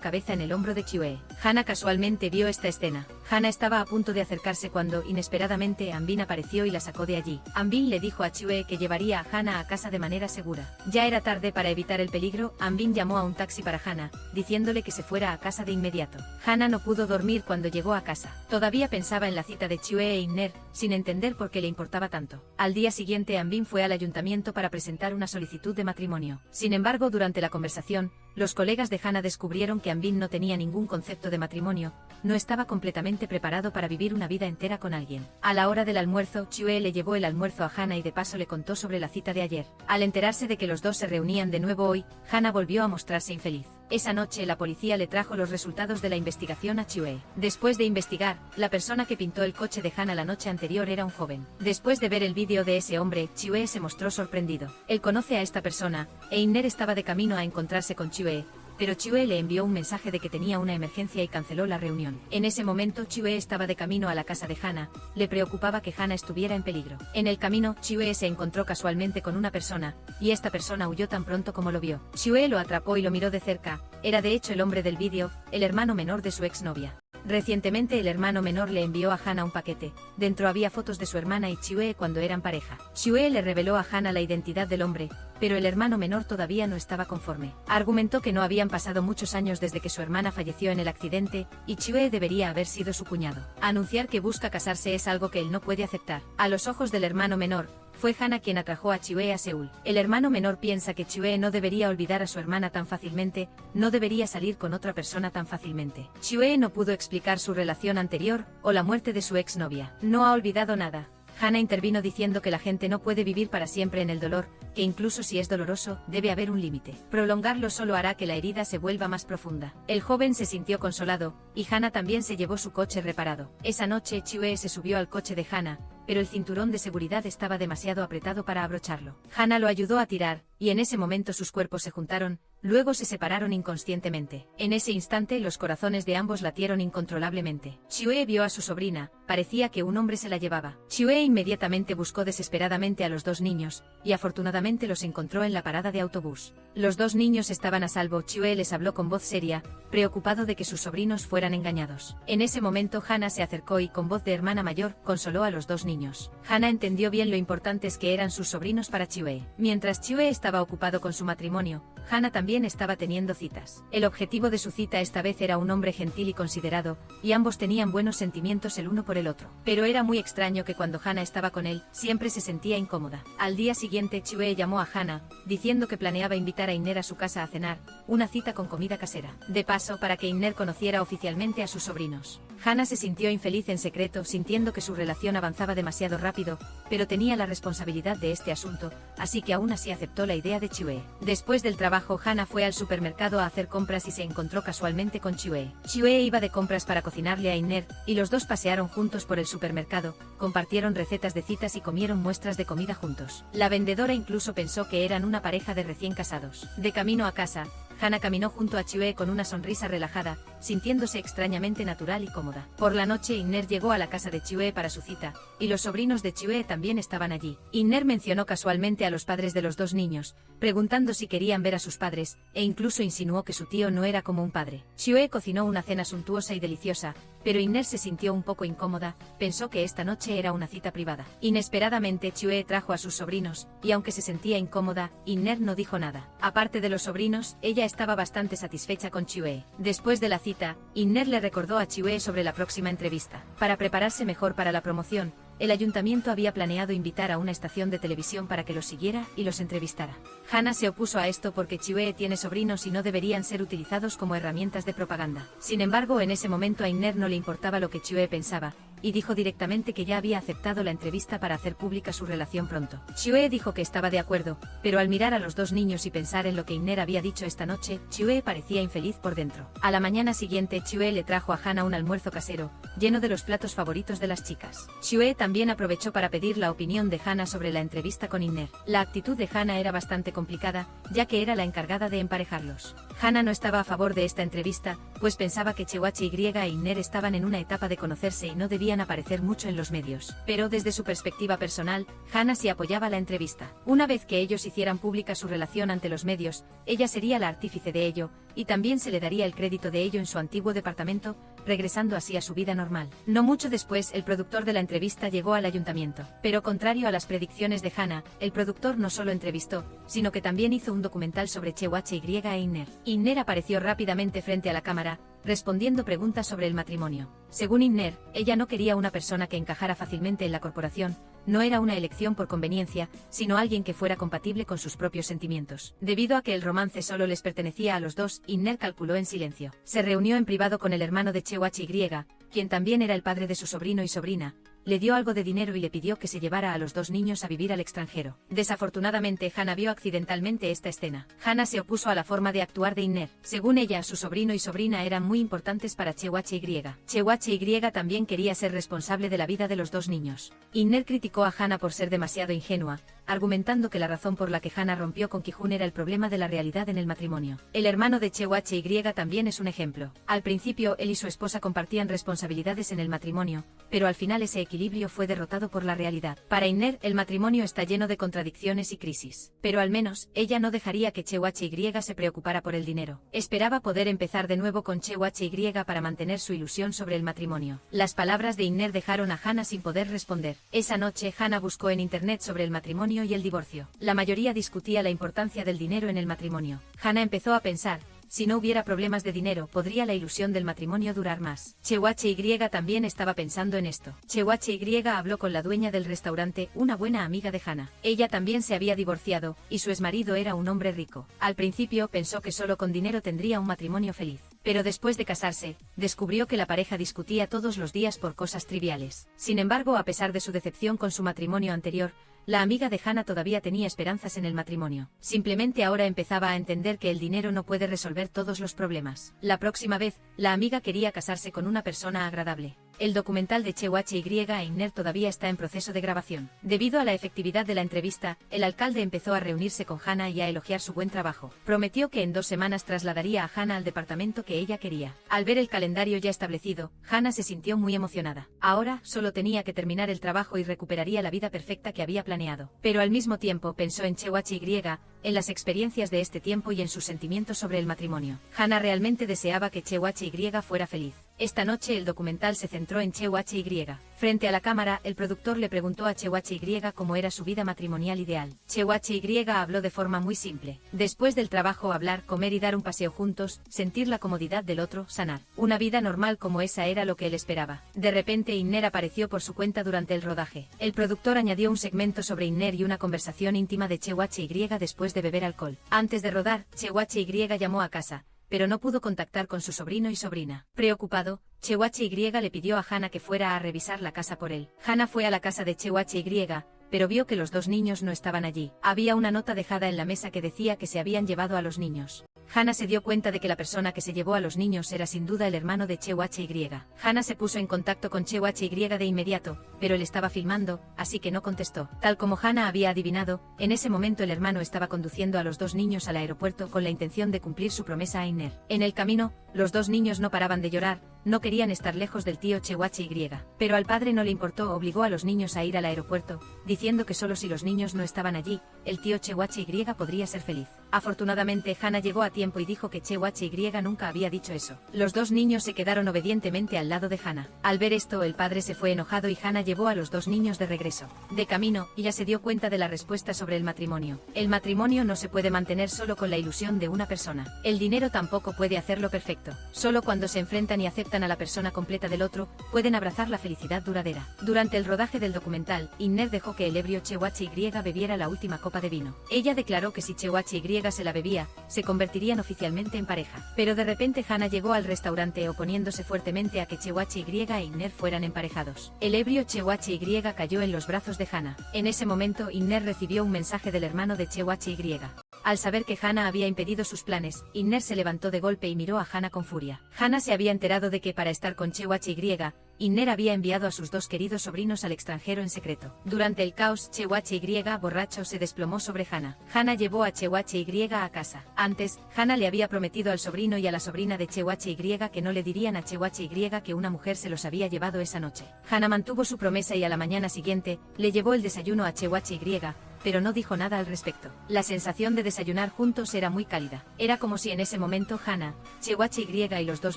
cabeza en el hombro de Chue. Hana casualmente vio esta escena. Hana estaba a punto de acercarse cuando, inesperadamente, Anbin apareció y la sacó de allí. Anbin le dijo a Chue que llevaría a Hana a casa de manera segura. Ya era tarde para evitar el peligro, Anbin llamó a un taxi para Hana, diciéndole que se fuera a casa de inmediato. Hana no pudo dormir cuando llegó a casa. Todavía pensaba en la cita de Chue e Inner, sin entender por qué le importaba tanto. Al día siguiente, Anbin fue al ayuntamiento para presentar una solicitud de matrimonio. Sin embargo, durante la conversación, los colegas de Hana descubrieron que Anbin no tenía ningún concepto de matrimonio, no estaba completamente preparado para vivir una vida entera con alguien. A la hora del almuerzo, Chue le llevó el almuerzo a Hana y de paso le contó sobre la cita de ayer. Al enterarse de que los dos se reunían de nuevo hoy, Hana volvió a mostrarse infeliz. Esa noche la policía le trajo los resultados de la investigación a Chue. Después de investigar, la persona que pintó el coche de Hana la noche anterior era un joven. Después de ver el vídeo de ese hombre, Chue se mostró sorprendido. Él conoce a esta persona, e Inner estaba de camino a encontrarse con Chue, pero Chue le envió un mensaje de que tenía una emergencia y canceló la reunión. En ese momento Chue estaba de camino a la casa de Hana, le preocupaba que Hana estuviera en peligro. En el camino, Chue se encontró casualmente con una persona, y esta persona huyó tan pronto como lo vio. Chue lo atrapó y lo miró de cerca, era de hecho el hombre del vídeo, el hermano menor de su exnovia. Recientemente el hermano menor le envió a Hana un paquete. Dentro había fotos de su hermana y Chue cuando eran pareja. Chue le reveló a Hana la identidad del hombre, pero el hermano menor todavía no estaba conforme. Argumentó que no habían pasado muchos años desde que su hermana falleció en el accidente, y Chue debería haber sido su cuñado. Anunciar que busca casarse es algo que él no puede aceptar. A los ojos del hermano menor, fue Hana quien atrajo a Chue a Seúl. El hermano menor piensa que Chue no debería olvidar a su hermana tan fácilmente, no debería salir con otra persona tan fácilmente. Chue no pudo explicar su relación anterior, o la muerte de su exnovia. No ha olvidado nada. Hana intervino diciendo que la gente no puede vivir para siempre en el dolor, que incluso si es doloroso, debe haber un límite. Prolongarlo solo hará que la herida se vuelva más profunda. El joven se sintió consolado, y Hana también se llevó su coche reparado. Esa noche Chue se subió al coche de Hana, pero el cinturón de seguridad estaba demasiado apretado para abrocharlo. Hana lo ayudó a tirar, y en ese momento sus cuerpos se juntaron, luego se separaron inconscientemente. En ese instante los corazones de ambos latieron incontrolablemente. Chue vio a su sobrina, parecía que un hombre se la llevaba. Chue inmediatamente buscó desesperadamente a los dos niños, y afortunadamente los encontró en la parada de autobús. Los dos niños estaban a salvo. Chue les habló con voz seria, preocupado de que sus sobrinos fueran engañados. En ese momento Hana se acercó y con voz de hermana mayor, consoló a los dos niños. Hana entendió bien lo importantes que eran sus sobrinos para Chue. Mientras Chue estaba ocupado con su matrimonio, Hana también estaba teniendo citas. El objetivo de su cita esta vez era un hombre gentil y considerado, y ambos tenían buenos sentimientos el uno por el otro. Pero era muy extraño que cuando Hana estaba con él, siempre se sentía incómoda. Al día siguiente Chue llamó a Hana, diciendo que planeaba invitar a Inner a su casa a cenar, una cita con comida casera. De paso, para que Inner conociera oficialmente a sus sobrinos. Hana se sintió infeliz en secreto, sintiendo que su relación avanzaba demasiado rápido, pero tenía la responsabilidad de este asunto, así que aún así aceptó la idea de Chue. Después del trabajo, Hana fue al supermercado a hacer compras y se encontró casualmente con Chue. Chue iba de compras para cocinarle a Inner, y los dos pasearon juntos por el supermercado, compartieron recetas de citas y comieron muestras de comida juntos. La vendedora incluso pensó que eran una pareja de recién casados. De camino a casa, Hana caminó junto a Chue con una sonrisa relajada, sintiéndose extrañamente natural y cómoda. Por la noche Inner llegó a la casa de Chue para su cita, y los sobrinos de Chue también estaban allí. Inner mencionó casualmente a los padres de los dos niños, preguntando si querían ver a sus padres, e incluso insinuó que su tío no era como un padre. Chue cocinó una cena suntuosa y deliciosa, pero Inner se sintió un poco incómoda, pensó que esta noche era una cita privada. Inesperadamente Chue trajo a sus sobrinos, y aunque se sentía incómoda, Inner no dijo nada. Aparte de los sobrinos, ella estaba bastante satisfecha con Chue. Después de la cita, Inner le recordó a Chue sobre la próxima entrevista. Para prepararse mejor para la promoción, el ayuntamiento había planeado invitar a una estación de televisión para que los siguiera y los entrevistara. Hana se opuso a esto porque Chue tiene sobrinos y no deberían ser utilizados como herramientas de propaganda. Sin embargo, en ese momento a Inner no le importaba lo que Chue pensaba, y dijo directamente que ya había aceptado la entrevista para hacer pública su relación pronto. Chue dijo que estaba de acuerdo, pero al mirar a los dos niños y pensar en lo que Inner había dicho esta noche, Chue parecía infeliz por dentro. A la mañana siguiente Chue le trajo a Hana un almuerzo casero, lleno de los platos favoritos de las chicas. Chue también aprovechó para pedir la opinión de Hana sobre la entrevista con Inner. La actitud de Hana era bastante complicada, ya que era la encargada de emparejarlos. Hana no estaba a favor de esta entrevista, pues pensaba que Chewache Y e Inner estaban en una etapa de conocerse y no debían aparecer mucho en los medios. Pero desde su perspectiva personal, Hana sí apoyaba la entrevista. Una vez que ellos hicieran pública su relación ante los medios, ella sería la artífice de ello, y también se le daría el crédito de ello en su antiguo departamento, regresando así a su vida normal. No mucho después, el productor de la entrevista llegó al ayuntamiento. Pero contrario a las predicciones de Hana, el productor no solo entrevistó, sino que también hizo un documental sobre Chewache Y e Inner. Inner apareció rápidamente frente a la cámara, respondiendo preguntas sobre el matrimonio. Según Inner, ella no quería una persona que encajara fácilmente en la corporación, no era una elección por conveniencia, sino alguien que fuera compatible con sus propios sentimientos. Debido a que el romance solo les pertenecía a los dos, Inner calculó en silencio. Se reunió en privado con el hermano de Chewache Y, quien también era el padre de su sobrino y sobrina. Le dio algo de dinero y le pidió que se llevara a los dos niños a vivir al extranjero. Desafortunadamente, Hana vio accidentalmente esta escena. Hana se opuso a la forma de actuar de Inner. Según ella, su sobrino y sobrina eran muy importantes para Chewache Y. Chewache Y también quería ser responsable de la vida de los dos niños. Inner criticó a Hana por ser demasiado ingenua, argumentando que la razón por la que Hana rompió con Ki-jun era el problema de la realidad en el matrimonio. El hermano de Chewache Y también es un ejemplo. Al principio, él y su esposa compartían responsabilidades en el matrimonio, pero al final ese equilibrio fue derrotado por la realidad. Para Inner, el matrimonio está lleno de contradicciones y crisis. Pero al menos, ella no dejaría que Chewache Y se preocupara por el dinero. Esperaba poder empezar de nuevo con Chewache Y para mantener su ilusión sobre el matrimonio. Las palabras de Inner dejaron a Hana sin poder responder. Esa noche, Hana buscó en internet sobre el matrimonio y el divorcio. La mayoría discutía la importancia del dinero en el matrimonio. Hana empezó a pensar: si no hubiera problemas de dinero, podría la ilusión del matrimonio durar más. Chewache Y también estaba pensando en esto. Chewache Y habló con la dueña del restaurante, una buena amiga de Hana. Ella también se había divorciado, y su exmarido era un hombre rico. Al principio pensó que solo con dinero tendría un matrimonio feliz. Pero después de casarse, descubrió que la pareja discutía todos los días por cosas triviales. Sin embargo, a pesar de su decepción con su matrimonio anterior, la amiga de Hana todavía tenía esperanzas en el matrimonio. Simplemente ahora empezaba a entender que el dinero no puede resolver todos los problemas. La próxima vez, la amiga quería casarse con una persona agradable. El documental de Chewache Y e Inner todavía está en proceso de grabación. Debido a la efectividad de la entrevista, el alcalde empezó a reunirse con Hana y a elogiar su buen trabajo. Prometió que en 2 semanas trasladaría a Hana al departamento que ella quería. Al ver el calendario ya establecido, Hana se sintió muy emocionada. Ahora, solo tenía que terminar el trabajo y recuperaría la vida perfecta que había planeado. Pero al mismo tiempo pensó en Chewache Y, en las experiencias de este tiempo y en sus sentimientos sobre el matrimonio. Hana realmente deseaba que Chewache Y fuera feliz. Esta noche el documental se centró en Chewache Y. Frente a la cámara, el productor le preguntó a Chewache Y cómo era su vida matrimonial ideal. Chewache Y habló de forma muy simple. Después del trabajo, hablar, comer y dar un paseo juntos, sentir la comodidad del otro, sanar. Una vida normal como esa era lo que él esperaba. De repente Inner apareció por su cuenta durante el rodaje. El productor añadió un segmento sobre Inner y una conversación íntima de Chewache Y después de beber alcohol. Antes de rodar, Chewache Y llamó a casa, pero no pudo contactar con su sobrino y sobrina. Preocupado, Chewache Y le pidió a Hana que fuera a revisar la casa por él. Hana fue a la casa de Chewache Y, pero vio que los dos niños no estaban allí. Había una nota dejada en la mesa que decía que se habían llevado a los niños. Hana se dio cuenta de que la persona que se llevó a los niños era sin duda el hermano de Chewache Y. Hana se puso en contacto con Chewache Y de inmediato, pero él estaba filmando, así que no contestó. Tal como Hana había adivinado, en ese momento el hermano estaba conduciendo a los dos niños al aeropuerto con la intención de cumplir su promesa a Inner. En el camino, los dos niños no paraban de llorar, no querían estar lejos del tío Chewache Y. Pero al padre no le importó, obligó a los niños a ir al aeropuerto, diciendo que solo si los niños no estaban allí, el tío Chewache Y podría ser feliz. Afortunadamente Hana llegó a tiempo y dijo que Chewache Y nunca había dicho eso. Los dos niños se quedaron obedientemente al lado de Hana. Al ver esto, el padre se fue enojado y Hana llevó a los dos niños de regreso. De camino, ella se dio cuenta de la respuesta sobre el matrimonio. El matrimonio no se puede mantener solo con la ilusión de una persona. El dinero tampoco puede hacerlo perfecto. Solo cuando se enfrentan y aceptan aceptan a la persona completa del otro, pueden abrazar la felicidad duradera. Durante el rodaje del documental, Inner dejó que el ebrio Chewachi Y bebiera la última copa de vino. Ella declaró que si Chewachi Y se la bebía, se convertirían oficialmente en pareja. Pero de repente Hana llegó al restaurante oponiéndose fuertemente a que Chewachi Y e Inner fueran emparejados. El ebrio Chewachi Y cayó en los brazos de Hana. En ese momento, Inner recibió un mensaje del hermano de Chewachi Y. Al saber que Hana había impedido sus planes, Inner se levantó de golpe y miró a Hana con furia. Hana se había enterado de que para estar con Chewachi Y, Inner había enviado a sus dos queridos sobrinos al extranjero en secreto. Durante el caos, Chewachi Y, borracho, se desplomó sobre Hana. Hana llevó a Chewachi Y a casa. Antes, Hana le había prometido al sobrino y a la sobrina de Chewachi Y que no le dirían a Chewachi Y que una mujer se los había llevado esa noche. Hana mantuvo su promesa y a la mañana siguiente, le llevó el desayuno a Chewachi Y, pero no dijo nada al respecto. La sensación de desayunar juntos era muy cálida. Era como si en ese momento Hana, Chewachi Y y los dos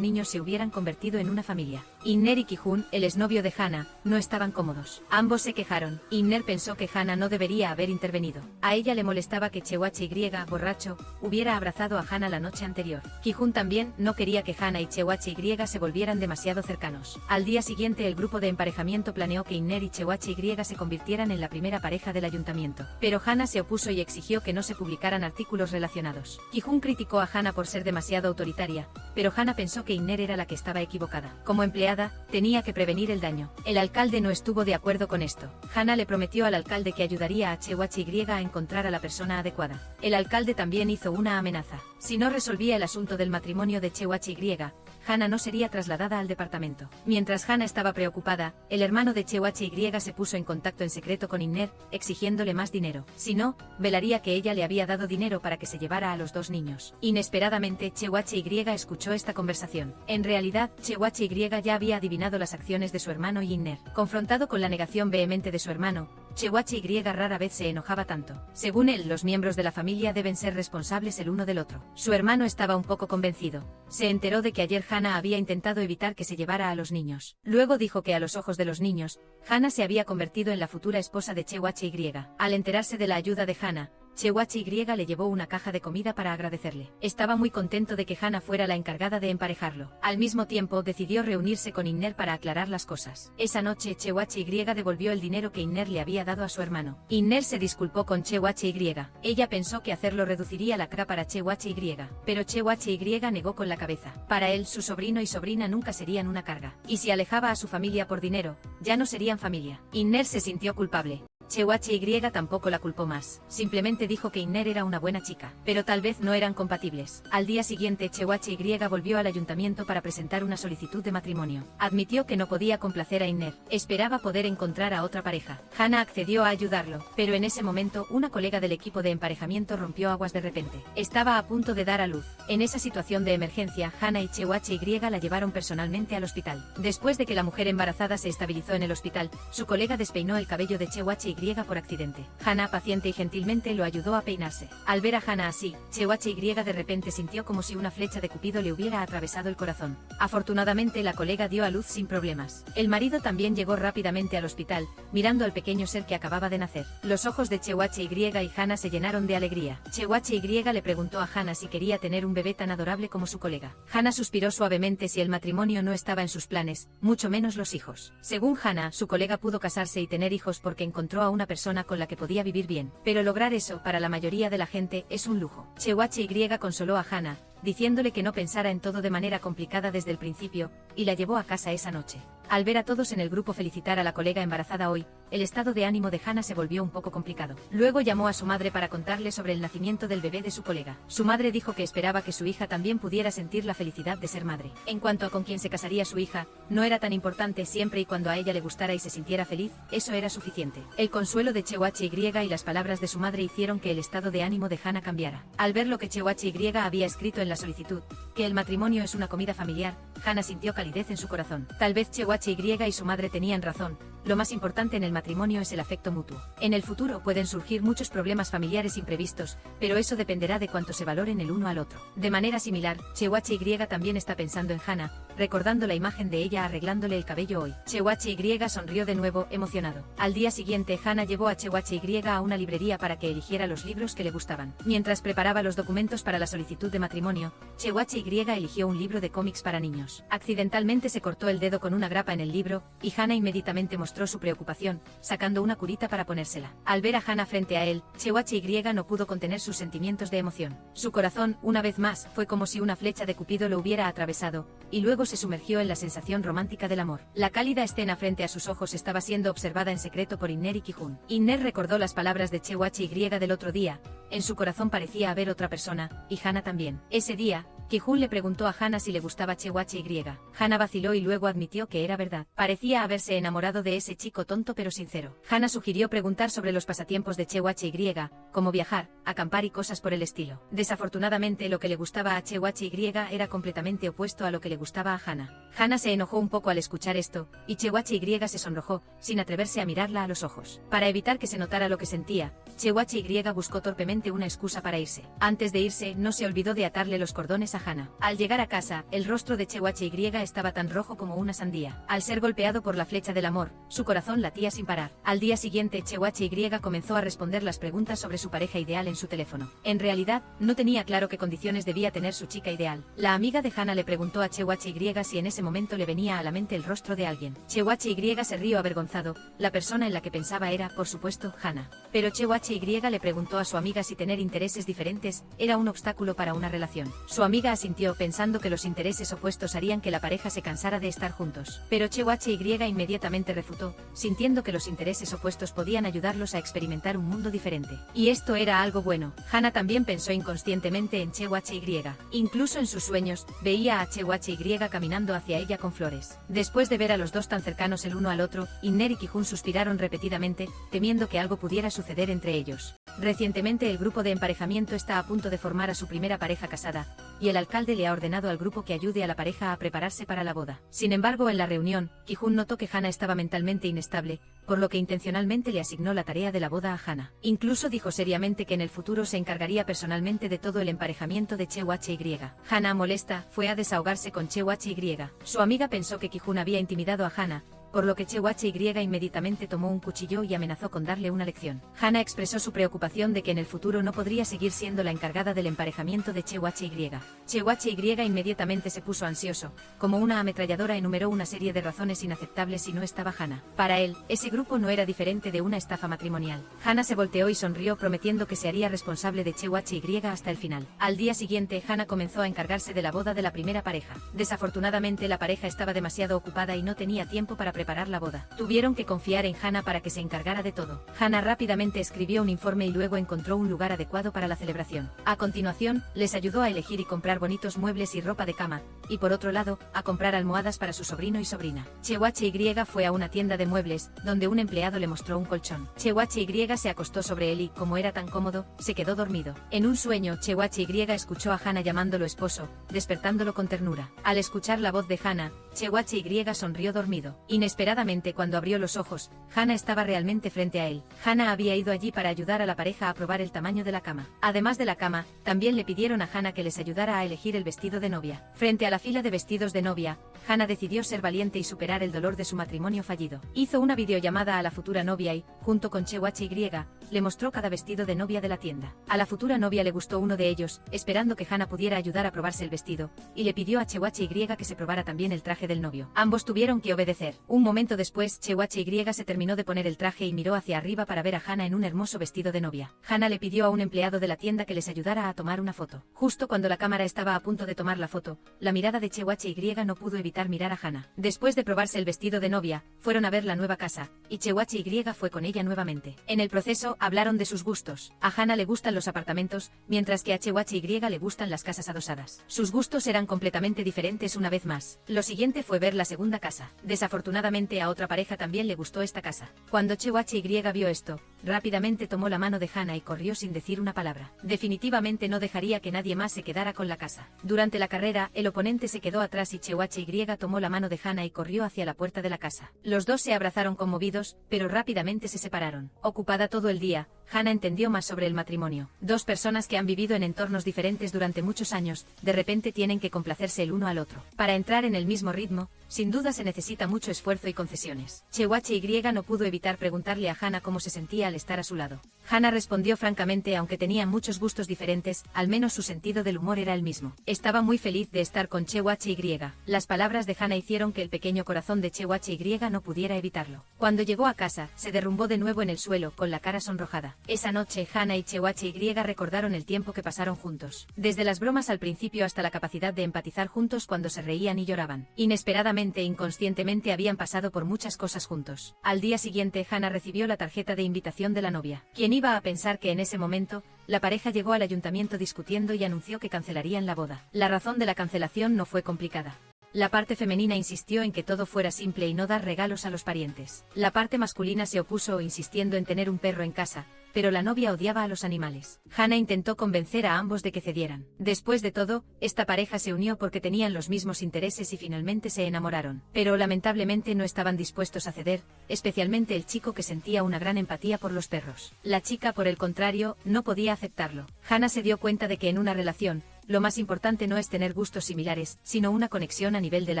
niños se hubieran convertido en una familia. Inner y Ki-hun, el exnovio de Hana, no estaban cómodos. Ambos se quejaron. Inner pensó que Hana no debería haber intervenido. A ella le molestaba que Chewachi Y, borracho, hubiera abrazado a Hana la noche anterior. Ki-hun también no quería que Hana y Chewachi Y se volvieran demasiado cercanos. Al día siguiente el grupo de emparejamiento planeó que Inner y Chewachi Y se convirtieran en la primera pareja del ayuntamiento. Pero Hana se opuso y exigió que no se publicaran artículos relacionados. Ki-hun criticó a Hana por ser demasiado autoritaria, pero Hana pensó que Inner era la que estaba equivocada. Como empleada, tenía que prevenir el daño. El alcalde no estuvo de acuerdo con esto. Hana le prometió al alcalde que ayudaría a Chewachi Y a encontrar a la persona adecuada. El alcalde también hizo una amenaza. Si no resolvía el asunto del matrimonio de Chewachi Y, Hana no sería trasladada al departamento. Mientras Hana estaba preocupada, el hermano de Chewachi Y se puso en contacto en secreto con Inner, exigiéndole más dinero. Si no, velaría que ella le había dado dinero para que se llevara a los dos niños. Inesperadamente, Chewachi Y escuchó esta conversación. En realidad, Chewachi Y ya había adivinado las acciones de su hermano y Inner. Confrontado con la negación vehemente de su hermano, Chewachi Y rara vez se enojaba tanto. Según él, los miembros de la familia deben ser responsables el uno del otro. Su hermano estaba un poco convencido. Se enteró de que ayer Hana había intentado evitar que se llevara a los niños. Luego dijo que a los ojos de los niños, Hana se había convertido en la futura esposa de Chewachi Y. Al enterarse de la ayuda de Hana, Chewachi Y le llevó una caja de comida para agradecerle. Estaba muy contento de que Hana fuera la encargada de emparejarlo. Al mismo tiempo, decidió reunirse con Inner para aclarar las cosas. Esa noche, Chewachi Y devolvió el dinero que Inner le había dado a su hermano. Inner se disculpó con Chewachi Y. Ella pensó que hacerlo reduciría la cara para Chewachi Y, pero Chewachi Y negó con la cabeza. Para él, su sobrino y sobrina nunca serían una carga. Y si alejaba a su familia por dinero, ya no serían familia. Inner se sintió culpable. Chewachi Y tampoco la culpó más. Simplemente dijo que Inner era una buena chica, pero tal vez no eran compatibles. Al día siguiente, Chewachi Y volvió al ayuntamiento para presentar una solicitud de matrimonio. Admitió que no podía complacer a Inner. Esperaba poder encontrar a otra pareja. Hana accedió a ayudarlo, pero en ese momento, una colega del equipo de emparejamiento rompió aguas de repente. Estaba a punto de dar a luz. En esa situación de emergencia, Hana y Chewachi Y la llevaron personalmente al hospital. Después de que la mujer embarazada se estabilizó en el hospital, su colega despeinó el cabello de Chewachi Y por accidente. Hana paciente y gentilmente lo ayudó a peinarse. Al ver a Hana así, Chewachi Y de repente sintió como si una flecha de Cupido le hubiera atravesado el corazón. Afortunadamente la colega dio a luz sin problemas. El marido también llegó rápidamente al hospital, mirando al pequeño ser que acababa de nacer. Los ojos de Chewachi Y y Hana se llenaron de alegría. Chewachi Y le preguntó a Hana si quería tener un bebé tan adorable como su colega. Hana suspiró suavemente. Si el matrimonio no estaba en sus planes, mucho menos los hijos. Según Hana, su colega pudo casarse y tener hijos porque encontró a una persona con la que podía vivir bien. Pero lograr eso, para la mayoría de la gente, es un lujo. Chewachi Y consoló a Hana, diciéndole que no pensara en todo de manera complicada desde el principio, y la llevó a casa esa noche. Al ver a todos en el grupo felicitar a la colega embarazada hoy, el estado de ánimo de Hana se volvió un poco complicado. Luego llamó a su madre para contarle sobre el nacimiento del bebé de su colega. Su madre dijo que esperaba que su hija también pudiera sentir la felicidad de ser madre. En cuanto a con quién se casaría su hija, no era tan importante siempre y cuando a ella le gustara y se sintiera feliz, eso era suficiente. El consuelo de Chewachi Y y las palabras de su madre hicieron que el estado de ánimo de Hana cambiara. Al ver lo que Chewachi Y había escrito en la solicitud, que el matrimonio es una comida familiar, Hana sintió calidez en su corazón. Tal vez Chewachi Y y su madre tenían razón. Lo más importante en el matrimonio es el afecto mutuo. En el futuro pueden surgir muchos problemas familiares imprevistos, pero eso dependerá de cuánto se valoren el uno al otro. De manera similar, Chewachi Y también está pensando en Hana, recordando la imagen de ella arreglándole el cabello hoy. CHY sonrió de nuevo, emocionado. Al día siguiente, Hana llevó a CHY a una librería para que eligiera los libros que le gustaban. Mientras preparaba los documentos para la solicitud de matrimonio, CHY eligió un libro de cómics para niños. Accidentalmente se cortó el dedo con una grapa en el libro, y Hana inmediatamente mostró su preocupación, sacando una curita para ponérsela. Al ver a Hana frente a él, CHY no pudo contener sus sentimientos de emoción. Su corazón, una vez más, fue como si una flecha de Cupido lo hubiera atravesado, y luego se sumergió en la sensación romántica del amor. La cálida escena frente a sus ojos estaba siendo observada en secreto por Inner y Ki-hoon. Inner recordó las palabras de CHY del otro día. En su corazón parecía haber otra persona, y Hana también. Ese día, Ki-hoon le preguntó a Hana si le gustaba CHY. Hana vaciló y luego admitió que era verdad. Parecía haberse enamorado de ese chico tonto pero sincero. Hana sugirió preguntar sobre los pasatiempos de CHY, como viajar, acampar y cosas por el estilo. Desafortunadamente, lo que le gustaba a CHY era completamente opuesto a lo que le gustaba a Hana. Hana se enojó un poco al escuchar esto, y CHY se sonrojó, sin atreverse a mirarla a los ojos. Para evitar que se notara lo que sentía, CHY buscó torpemente una excusa para irse. Antes de irse, no se olvidó de atarle los cordones a Hana. Al llegar a casa, el rostro de CHY estaba tan rojo como una sandía. Al ser golpeado por la flecha del amor, su corazón latía sin parar. Al día siguiente, CHY comenzó a responder las preguntas sobre su pareja ideal en su teléfono. En realidad, no tenía claro qué condiciones debía tener su chica ideal. La amiga de Hana le preguntó a CHY si en ese momento le venía a la mente el rostro de alguien. CHY se rió avergonzado. La persona en la que pensaba era, por supuesto, Hana. Pero CHY le preguntó a su amiga si tener intereses diferentes era un obstáculo para una relación. Su amiga asintió, pensando que los intereses opuestos harían que la pareja se cansara de estar juntos. Pero CHY inmediatamente refutó, sintiendo que los intereses opuestos podían ayudarlos a experimentar un mundo diferente. Y esto era algo bueno. Hana también pensó inconscientemente en CHY. Incluso en sus sueños, veía a CHY caminando hacia ella con flores. Después de ver a los dos tan cercanos el uno al otro, Inner y Ki-hoon suspiraron repetidamente, temiendo que algo pudiera suceder entre ellos. Recientemente el grupo de emparejamiento está a punto de formar a su primera pareja casada, y el alcalde le ha ordenado al grupo que ayude a la pareja a prepararse para la boda. Sin embargo, en la reunión, Ki-hoon notó que Hana estaba mentalmente inestable, por lo que intencionalmente le asignó la tarea de la boda a Hana. Incluso dijo seriamente que en el futuro se encargaría personalmente de todo el emparejamiento de CHY. Hana, molesta, fue a desahogarse con CHY. Su amiga pensó que Ki-hoon había intimidado a Hana, por lo que CHY inmediatamente tomó un cuchillo y amenazó con darle una lección. Hana expresó su preocupación de que en el futuro no podría seguir siendo la encargada del emparejamiento de CHY. CHY inmediatamente se puso ansioso. Como una ametralladora enumeró una serie de razones inaceptables si no estaba Hana. Para él, ese grupo no era diferente de una estafa matrimonial. Hana se volteó y sonrió, prometiendo que se haría responsable de CHY hasta el final. Al día siguiente, Hana comenzó a encargarse de la boda de la primera pareja. Desafortunadamente, la pareja estaba demasiado ocupada y no tenía tiempo para preparar la boda. Tuvieron que confiar en Hana para que se encargara de todo. Hana rápidamente escribió un informe y luego encontró un lugar adecuado para la celebración. A continuación, les ayudó a elegir y comprar bonitos muebles y ropa de cama, y por otro lado, a comprar almohadas para su sobrino y sobrina. CHY fue a una tienda de muebles, donde un empleado le mostró un colchón. CHY se acostó sobre él y, como era tan cómodo, se quedó dormido. En un sueño, CHY escuchó a Hana llamándolo esposo, despertándolo con ternura. Al escuchar la voz de Hana, CHY sonrió dormido. Inesperadamente, cuando abrió los ojos, Hana estaba realmente frente a él. Hana había ido allí para ayudar a la pareja a probar el tamaño de la cama. Además de la cama, también le pidieron a Hana que les ayudara a elegir el vestido de novia. Frente a la fila de vestidos de novia, Hana decidió ser valiente y superar el dolor de su matrimonio fallido. Hizo una videollamada a la futura novia y, junto con CHY, le mostró cada vestido de novia de la tienda. A la futura novia le gustó uno de ellos, esperando que Hana pudiera ayudar a probarse el vestido, y le pidió a CHY que se probara también el traje del novio. Ambos tuvieron que obedecer. Un momento después, CHY se terminó de poner el traje y miró hacia arriba para ver a Hana en un hermoso vestido de novia. Hana le pidió a un empleado de la tienda que les ayudara a tomar una foto. Justo cuando la cámara estaba a punto de tomar la foto, la mirada de CHY no pudo evitar mirar a Hana. Después de probarse el vestido de novia, fueron a ver la nueva casa, y CHY fue con ella nuevamente. En el proceso, hablaron de sus gustos. A Hana le gustan los apartamentos, mientras que a CHY le gustan las casas adosadas. Sus gustos eran completamente diferentes una vez más. Lo siguiente fue ver la segunda casa. Desafortunadamente, a otra pareja también le gustó esta casa. Cuando CHY vio esto, rápidamente tomó la mano de Hana y corrió sin decir una palabra. Definitivamente no dejaría que nadie más se quedara con la casa. Durante la carrera, el oponente se quedó atrás y CHY tomó la mano de Hana y corrió hacia la puerta de la casa. Los dos se abrazaron conmovidos, pero rápidamente se separaron. Ocupada todo el día, Hana entendió más sobre el matrimonio. Dos personas que han vivido en entornos diferentes durante muchos años, de repente tienen que complacerse el uno al otro. Para entrar en el mismo ritmo, sin duda se necesita mucho esfuerzo y concesiones. CHY no pudo evitar preguntarle a Hana cómo se sentía al estar a su lado. Hana respondió francamente, aunque tenían muchos gustos diferentes, al menos su sentido del humor era el mismo. Estaba muy feliz de estar con CHY. Las palabras de Hana hicieron que el pequeño corazón de CHY no pudiera evitarlo. Cuando llegó a casa, se derrumbó de nuevo en el suelo, con la cara sonrojada. Esa noche, Hana y CHY recordaron el tiempo que pasaron juntos. Desde las bromas al principio hasta la capacidad de empatizar juntos cuando se reían y lloraban. Inesperadamente e inconscientemente habían pasado por muchas cosas juntos. Al día siguiente, Hana recibió la tarjeta de invitación de la novia. ¿Quién iba a pensar que en ese momento, la pareja llegó al ayuntamiento discutiendo y anunció que cancelarían la boda? La razón de la cancelación no fue complicada. La parte femenina insistió en que todo fuera simple y no dar regalos a los parientes. La parte masculina se opuso insistiendo en tener un perro en casa, pero la novia odiaba a los animales. Hana intentó convencer a ambos de que cedieran. Después de todo, esta pareja se unió porque tenían los mismos intereses y finalmente se enamoraron. Pero lamentablemente no estaban dispuestos a ceder, especialmente el chico que sentía una gran empatía por los perros. La chica, por el contrario, no podía aceptarlo. Hana se dio cuenta de que en una relación, lo más importante no es tener gustos similares, sino una conexión a nivel del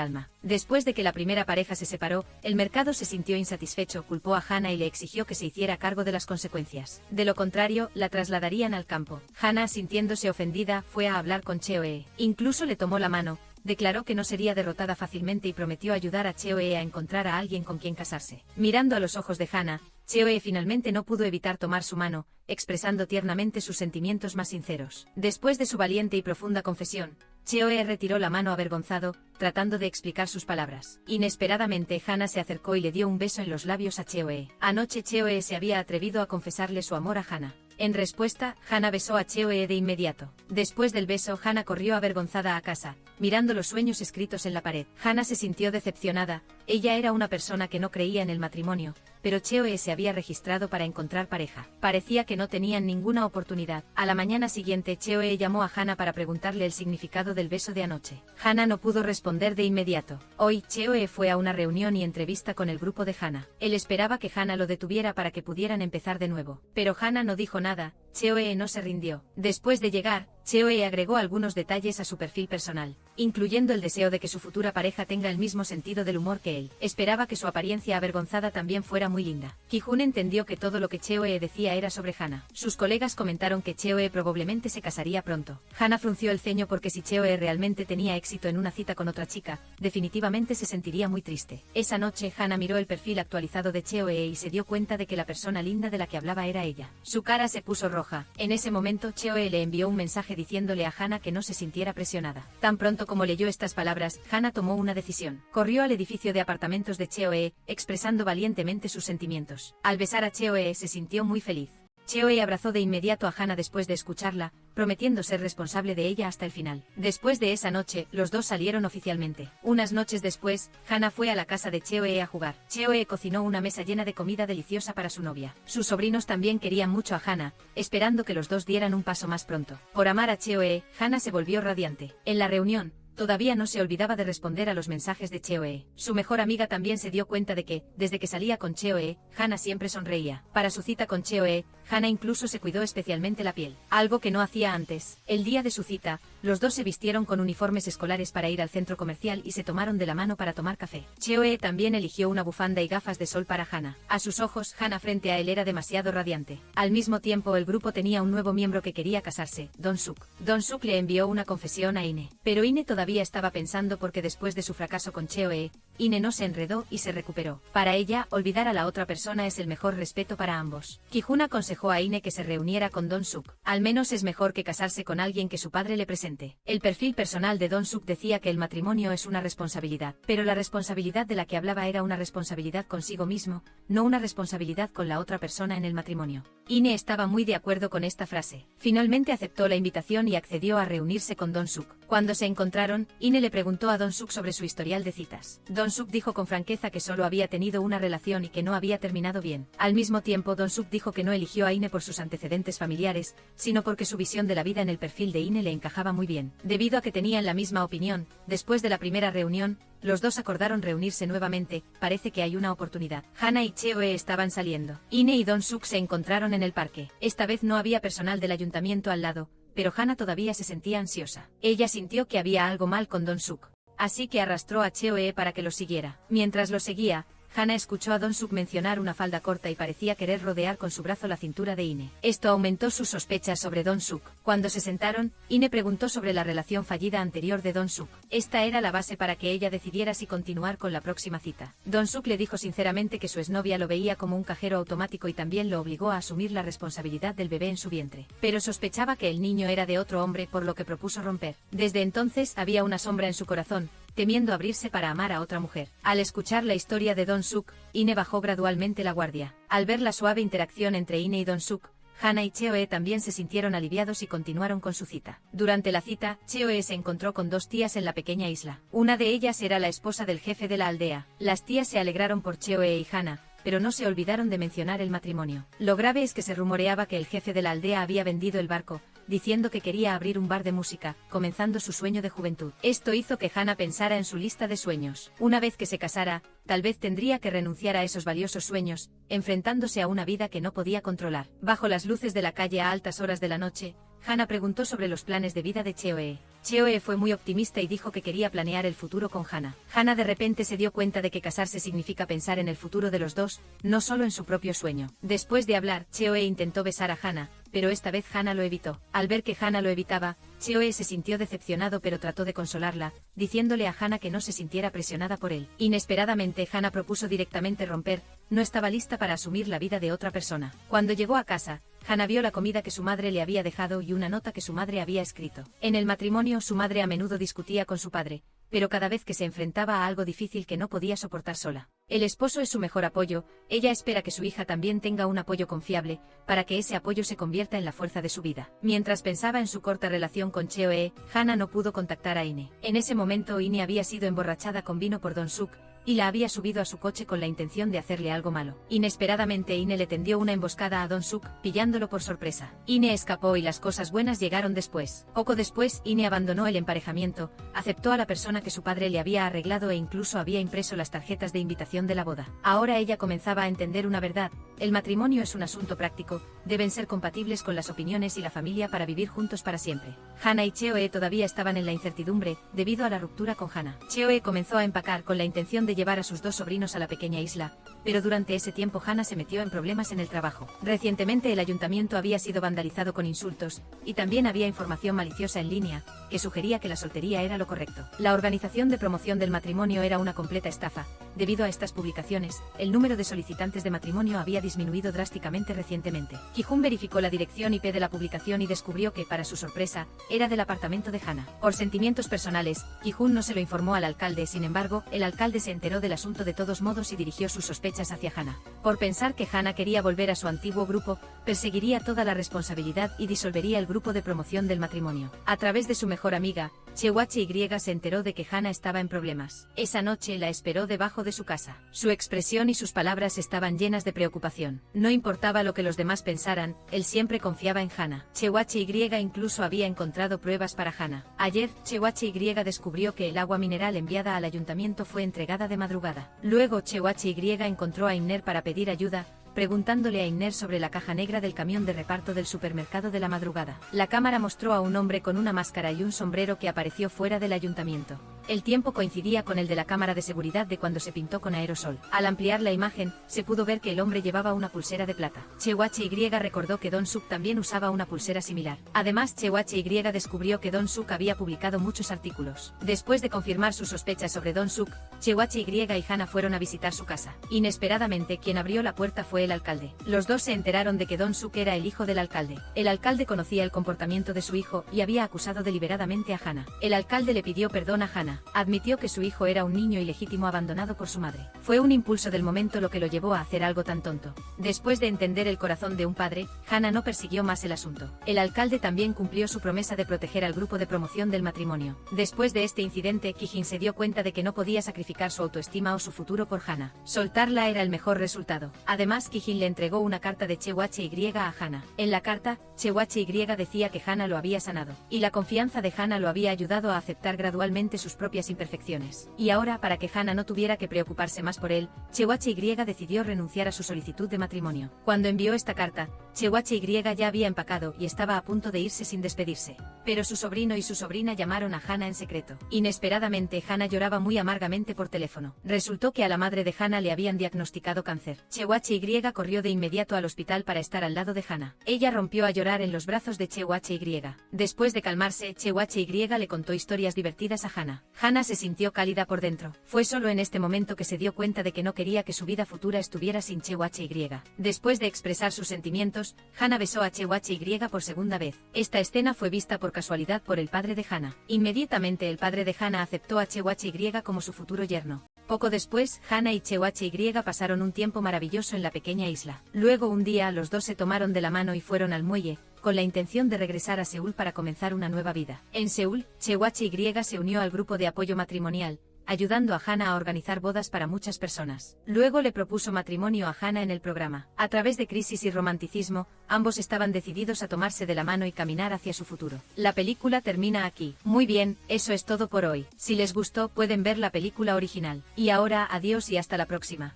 alma. Después de que la primera pareja se separó, el mercado se sintió insatisfecho, culpó a Hana y le exigió que se hiciera cargo de las consecuencias. De lo contrario, la trasladarían al campo. Hana, sintiéndose ofendida, fue a hablar con Cheoe. Incluso le tomó la mano, declaró que no sería derrotada fácilmente y prometió ayudar a Cheoe a encontrar a alguien con quien casarse. Mirando a los ojos de Hana, Cheoe finalmente no pudo evitar tomar su mano, expresando tiernamente sus sentimientos más sinceros. Después de su valiente y profunda confesión, Cheoe retiró la mano avergonzado, tratando de explicar sus palabras. Inesperadamente, Hana se acercó y le dio un beso en los labios a Cheoe. Anoche Cheoe se había atrevido a confesarle su amor a Hana. En respuesta, Hana besó a Cheoe de inmediato. Después del beso, Hana corrió avergonzada a casa, mirando los sueños escritos en la pared. Hana se sintió decepcionada. Ella era una persona que no creía en el matrimonio, pero Cheoe se había registrado para encontrar pareja. Parecía que no tenían ninguna oportunidad. A la mañana siguiente, Cheoe llamó a Hana para preguntarle el significado del beso de anoche. Hana no pudo responder de inmediato. Hoy, Cheoe fue a una reunión y entrevista con el grupo de Hana. Él esperaba que Hana lo detuviera para que pudieran empezar de nuevo. Pero Hana no dijo nada. Cheoe no se rindió. Después de llegar, Cheoe agregó algunos detalles a su perfil personal, incluyendo el deseo de que su futura pareja tenga el mismo sentido del humor que él. Esperaba que su apariencia avergonzada también fuera muy linda. Ki-jun entendió que todo lo que Cheoe decía era sobre Hana. Sus colegas comentaron que Cheoe probablemente se casaría pronto. Hana frunció el ceño porque si Cheoe realmente tenía éxito en una cita con otra chica, definitivamente se sentiría muy triste. Esa noche, Hana miró el perfil actualizado de Cheoe y se dio cuenta de que la persona linda de la que hablaba era ella. Su cara se puso roja. En ese momento, Cheoe le envió un mensaje diciéndole a Hana que no se sintiera presionada. Tan pronto como leyó estas palabras, Hana tomó una decisión. Corrió al edificio de apartamentos de Cheoe, expresando valientemente sus sentimientos. Al besar a Cheoe se sintió muy feliz. Cheoe abrazó de inmediato a Hana después de escucharla, prometiendo ser responsable de ella hasta el final. Después de esa noche, los dos salieron oficialmente. Unas noches después, Hana fue a la casa de Cheoe a jugar. Cheoe cocinó una mesa llena de comida deliciosa para su novia. Sus sobrinos también querían mucho a Hana, esperando que los dos dieran un paso más pronto. Por amar a Cheoe, Hana se volvió radiante. En la reunión, todavía no se olvidaba de responder a los mensajes de Cheoe. Su mejor amiga también se dio cuenta de que, desde que salía con Cheoe, Hana siempre sonreía. Para su cita con Cheoe, Hana incluso se cuidó especialmente la piel, algo que no hacía antes. El día de su cita, los dos se vistieron con uniformes escolares para ir al centro comercial y se tomaron de la mano para tomar café. Cheoe también eligió una bufanda y gafas de sol para Hana. A sus ojos, Hana frente a él era demasiado radiante. Al mismo tiempo, el grupo tenía un nuevo miembro que quería casarse, Don-suk. Don-suk le envió una confesión a Ine, pero Ine todavía estaba pensando porque después de su fracaso con Cheoe, Ine no se enredó y se recuperó. Para ella, olvidar a la otra persona es el mejor respeto para ambos. Ki-jun aconsejó a Ine que se reuniera con Don-suk. Al menos es mejor que casarse con alguien que su padre le presente. El perfil personal de Don-suk decía que el matrimonio es una responsabilidad, pero la responsabilidad de la que hablaba era una responsabilidad consigo mismo, no una responsabilidad con la otra persona en el matrimonio. Ine estaba muy de acuerdo con esta frase. Finalmente aceptó la invitación y accedió a reunirse con Don-suk. Cuando se encontraron, Ine le preguntó a Dong-suk sobre su historial de citas. Dong-suk dijo con franqueza que solo había tenido una relación y que no había terminado bien. Al mismo tiempo, Dong-suk dijo que no eligió a Ine por sus antecedentes familiares, sino porque su visión de la vida en el perfil de Ine le encajaba muy bien. Debido a que tenían la misma opinión, después de la primera reunión, los dos acordaron reunirse nuevamente. Parece que hay una oportunidad. Hana y Cheoe estaban saliendo. Ine y Dong-suk se encontraron en el parque. Esta vez no había personal del ayuntamiento al lado, pero Hana todavía se sentía ansiosa. Ella sintió que había algo mal con Dong-suk, así que arrastró a Cheoe para que lo siguiera. Mientras lo seguía, Hana escuchó a Dong-suk mencionar una falda corta y parecía querer rodear con su brazo la cintura de Ine. Esto aumentó sus sospechas sobre Dong-suk. Cuando se sentaron, Ine preguntó sobre la relación fallida anterior de Dong-suk. Esta era la base para que ella decidiera si continuar con la próxima cita. Dong-suk le dijo sinceramente que su exnovia lo veía como un cajero automático y también lo obligó a asumir la responsabilidad del bebé en su vientre. Pero sospechaba que el niño era de otro hombre, por lo que propuso romper. Desde entonces había una sombra en su corazón, temiendo abrirse para amar a otra mujer. Al escuchar la historia de Dong-suk, Ine bajó gradualmente la guardia. Al ver la suave interacción entre Ine y Dong-suk, Hana y Cheoe también se sintieron aliviados y continuaron con su cita. Durante la cita, Cheoe se encontró con dos tías en la pequeña isla. Una de ellas era la esposa del jefe de la aldea. Las tías se alegraron por Cheoe y Hana, pero no se olvidaron de mencionar el matrimonio. Lo grave es que se rumoreaba que el jefe de la aldea había vendido el barco, diciendo que quería abrir un bar de música, comenzando su sueño de juventud. Esto hizo que Hana pensara en su lista de sueños. Una vez que se casara, tal vez tendría que renunciar a esos valiosos sueños, enfrentándose a una vida que no podía controlar. Bajo las luces de la calle a altas horas de la noche, Hana preguntó sobre los planes de vida de Cheoe. Cheoe fue muy optimista y dijo que quería planear el futuro con Hana. Hana de repente se dio cuenta de que casarse significa pensar en el futuro de los dos, no solo en su propio sueño. Después de hablar, Cheoe intentó besar a Hana, pero esta vez Hana lo evitó. Al ver que Hana lo evitaba, Cheoe se sintió decepcionado pero trató de consolarla, diciéndole a Hana que no se sintiera presionada por él. Inesperadamente Hana propuso directamente romper, no estaba lista para asumir la vida de otra persona. Cuando llegó a casa, Hana vio la comida que su madre le había dejado y una nota que su madre había escrito. En el matrimonio su madre a menudo discutía con su padre, pero cada vez que se enfrentaba a algo difícil que no podía soportar sola. El esposo es su mejor apoyo, ella espera que su hija también tenga un apoyo confiable, para que ese apoyo se convierta en la fuerza de su vida. Mientras pensaba en su corta relación con Cheoe, Hana no pudo contactar a Ine. En ese momento Ine había sido emborrachada con vino por Dong-suk, y la había subido a su coche con la intención de hacerle algo malo. Inesperadamente Ine le tendió una emboscada a Dong-suk, pillándolo por sorpresa. Ine escapó y las cosas buenas llegaron después. Poco después, Ine abandonó el emparejamiento, aceptó a la persona que su padre le había arreglado e incluso había impreso las tarjetas de invitación de la boda. Ahora ella comenzaba a entender una verdad: el matrimonio es un asunto práctico, deben ser compatibles con las opiniones y la familia para vivir juntos para siempre. Hana y Cheoe todavía estaban en la incertidumbre, debido a la ruptura con Hana. Cheoe comenzó a empacar con la intención de llevar a sus dos sobrinos a la pequeña isla, pero durante ese tiempo Hana se metió en problemas en el trabajo. Recientemente el ayuntamiento había sido vandalizado con insultos, y también había información maliciosa en línea, que sugería que la soltería era lo correcto. La organización de promoción del matrimonio era una completa estafa. Debido a estas publicaciones, el número de solicitantes de matrimonio había disminuido drásticamente recientemente. Ki-jun verificó la dirección IP de la publicación y descubrió que, para su sorpresa, era del apartamento de Hana. Por sentimientos personales, Ki-jun no se lo informó al alcalde, sin embargo, el alcalde se enteró del asunto de todos modos y dirigió sus sospechas hacia Hana. Por pensar que Hana quería volver a su antiguo grupo, perseguiría toda la responsabilidad y disolvería el grupo de promoción del matrimonio. A través de su mejor amiga, Chewache Y se enteró de que Hana estaba en problemas. Esa noche la esperó debajo de su casa. Su expresión y sus palabras estaban llenas de preocupación. No importaba lo que los demás pensaran, él siempre confiaba en Hana. Chewache Y incluso había encontrado pruebas para Hana. Ayer, Chewache Y descubrió que el agua mineral enviada al ayuntamiento fue entregada de madrugada. Luego Chewache Y encontró a Inner para pedir ayuda, preguntándole a Inner sobre la caja negra del camión de reparto del supermercado de la madrugada. La cámara mostró a un hombre con una máscara y un sombrero que apareció fuera del ayuntamiento. El tiempo coincidía con el de la cámara de seguridad de cuando se pintó con aerosol. Al ampliar la imagen, se pudo ver que el hombre llevaba una pulsera de plata. Chewache Y recordó que Dong-suk también usaba una pulsera similar. Además, Chewache Y descubrió que Dong-suk había publicado muchos artículos. Después de confirmar sus sospechas sobre Dong-suk, Chewache Y y Hana fueron a visitar su casa. Inesperadamente, quien abrió la puerta fue el alcalde. Los dos se enteraron de que Dong-suk era el hijo del alcalde. El alcalde conocía el comportamiento de su hijo y había acusado deliberadamente a Hana. El alcalde le pidió perdón a Hana. Hannah. Admitió que su hijo era un niño ilegítimo abandonado por su madre. Fue un impulso del momento lo que lo llevó a hacer algo tan tonto. Después de entender el corazón de un padre, Hannah no persiguió más el asunto. El alcalde también cumplió su promesa de proteger al grupo de promoción del matrimonio. Después de este incidente, Kijin se dio cuenta de que no podía sacrificar su autoestima o su futuro por Hannah. Soltarla era el mejor resultado. Además, Kijin le entregó una carta de Chewatche-Y a Hannah. En la carta, Chewatche-Y decía que Hannah lo había sanado, y la confianza de Hannah lo había ayudado a aceptar gradualmente sus propias imperfecciones. Y ahora, para que Hannah no tuviera que preocuparse más por él, Chewatche-Y decidió renunciar a su solicitud de matrimonio. Cuando envió esta carta, Chewatche-Y ya había empacado y estaba a punto de irse sin despedirse. Pero su sobrino y su sobrina llamaron a Hannah en secreto. Inesperadamente, Hannah lloraba muy amargamente por teléfono. Resultó que a la madre de Hannah le habían diagnosticado cáncer. Chewatche-Y corrió de inmediato al hospital para estar al lado de Hannah. Ella rompió a llorar en los brazos de Chewatche-Y. Después de calmarse, Chewatche-Y le contó historias divertidas a Hannah. Hannah se sintió cálida por dentro. Fue solo en este momento que se dio cuenta de que no quería que su vida futura estuviera sin Chewatche-Y. Después de expresar sus sentimientos, Hannah besó a Chewatche-Y por segunda vez. Esta escena fue vista por casualidad por el padre de Hannah. Inmediatamente el padre de Hannah aceptó a Chewatche-Y como su futuro yerno. Poco después, Hannah y Chewatche-Y pasaron un tiempo maravilloso en la pequeña isla. Luego un día los dos se tomaron de la mano y fueron al muelle, con la intención de regresar a Seúl para comenzar una nueva vida. En Seúl, Chewatche-Y se unió al grupo de apoyo matrimonial, ayudando a Hannah a organizar bodas para muchas personas. Luego le propuso matrimonio a Hannah en el programa. A través de crisis y romanticismo, ambos estaban decididos a tomarse de la mano y caminar hacia su futuro. La película termina aquí. Muy bien, eso es todo por hoy. Si les gustó, pueden ver la película original. Y ahora, adiós y hasta la próxima.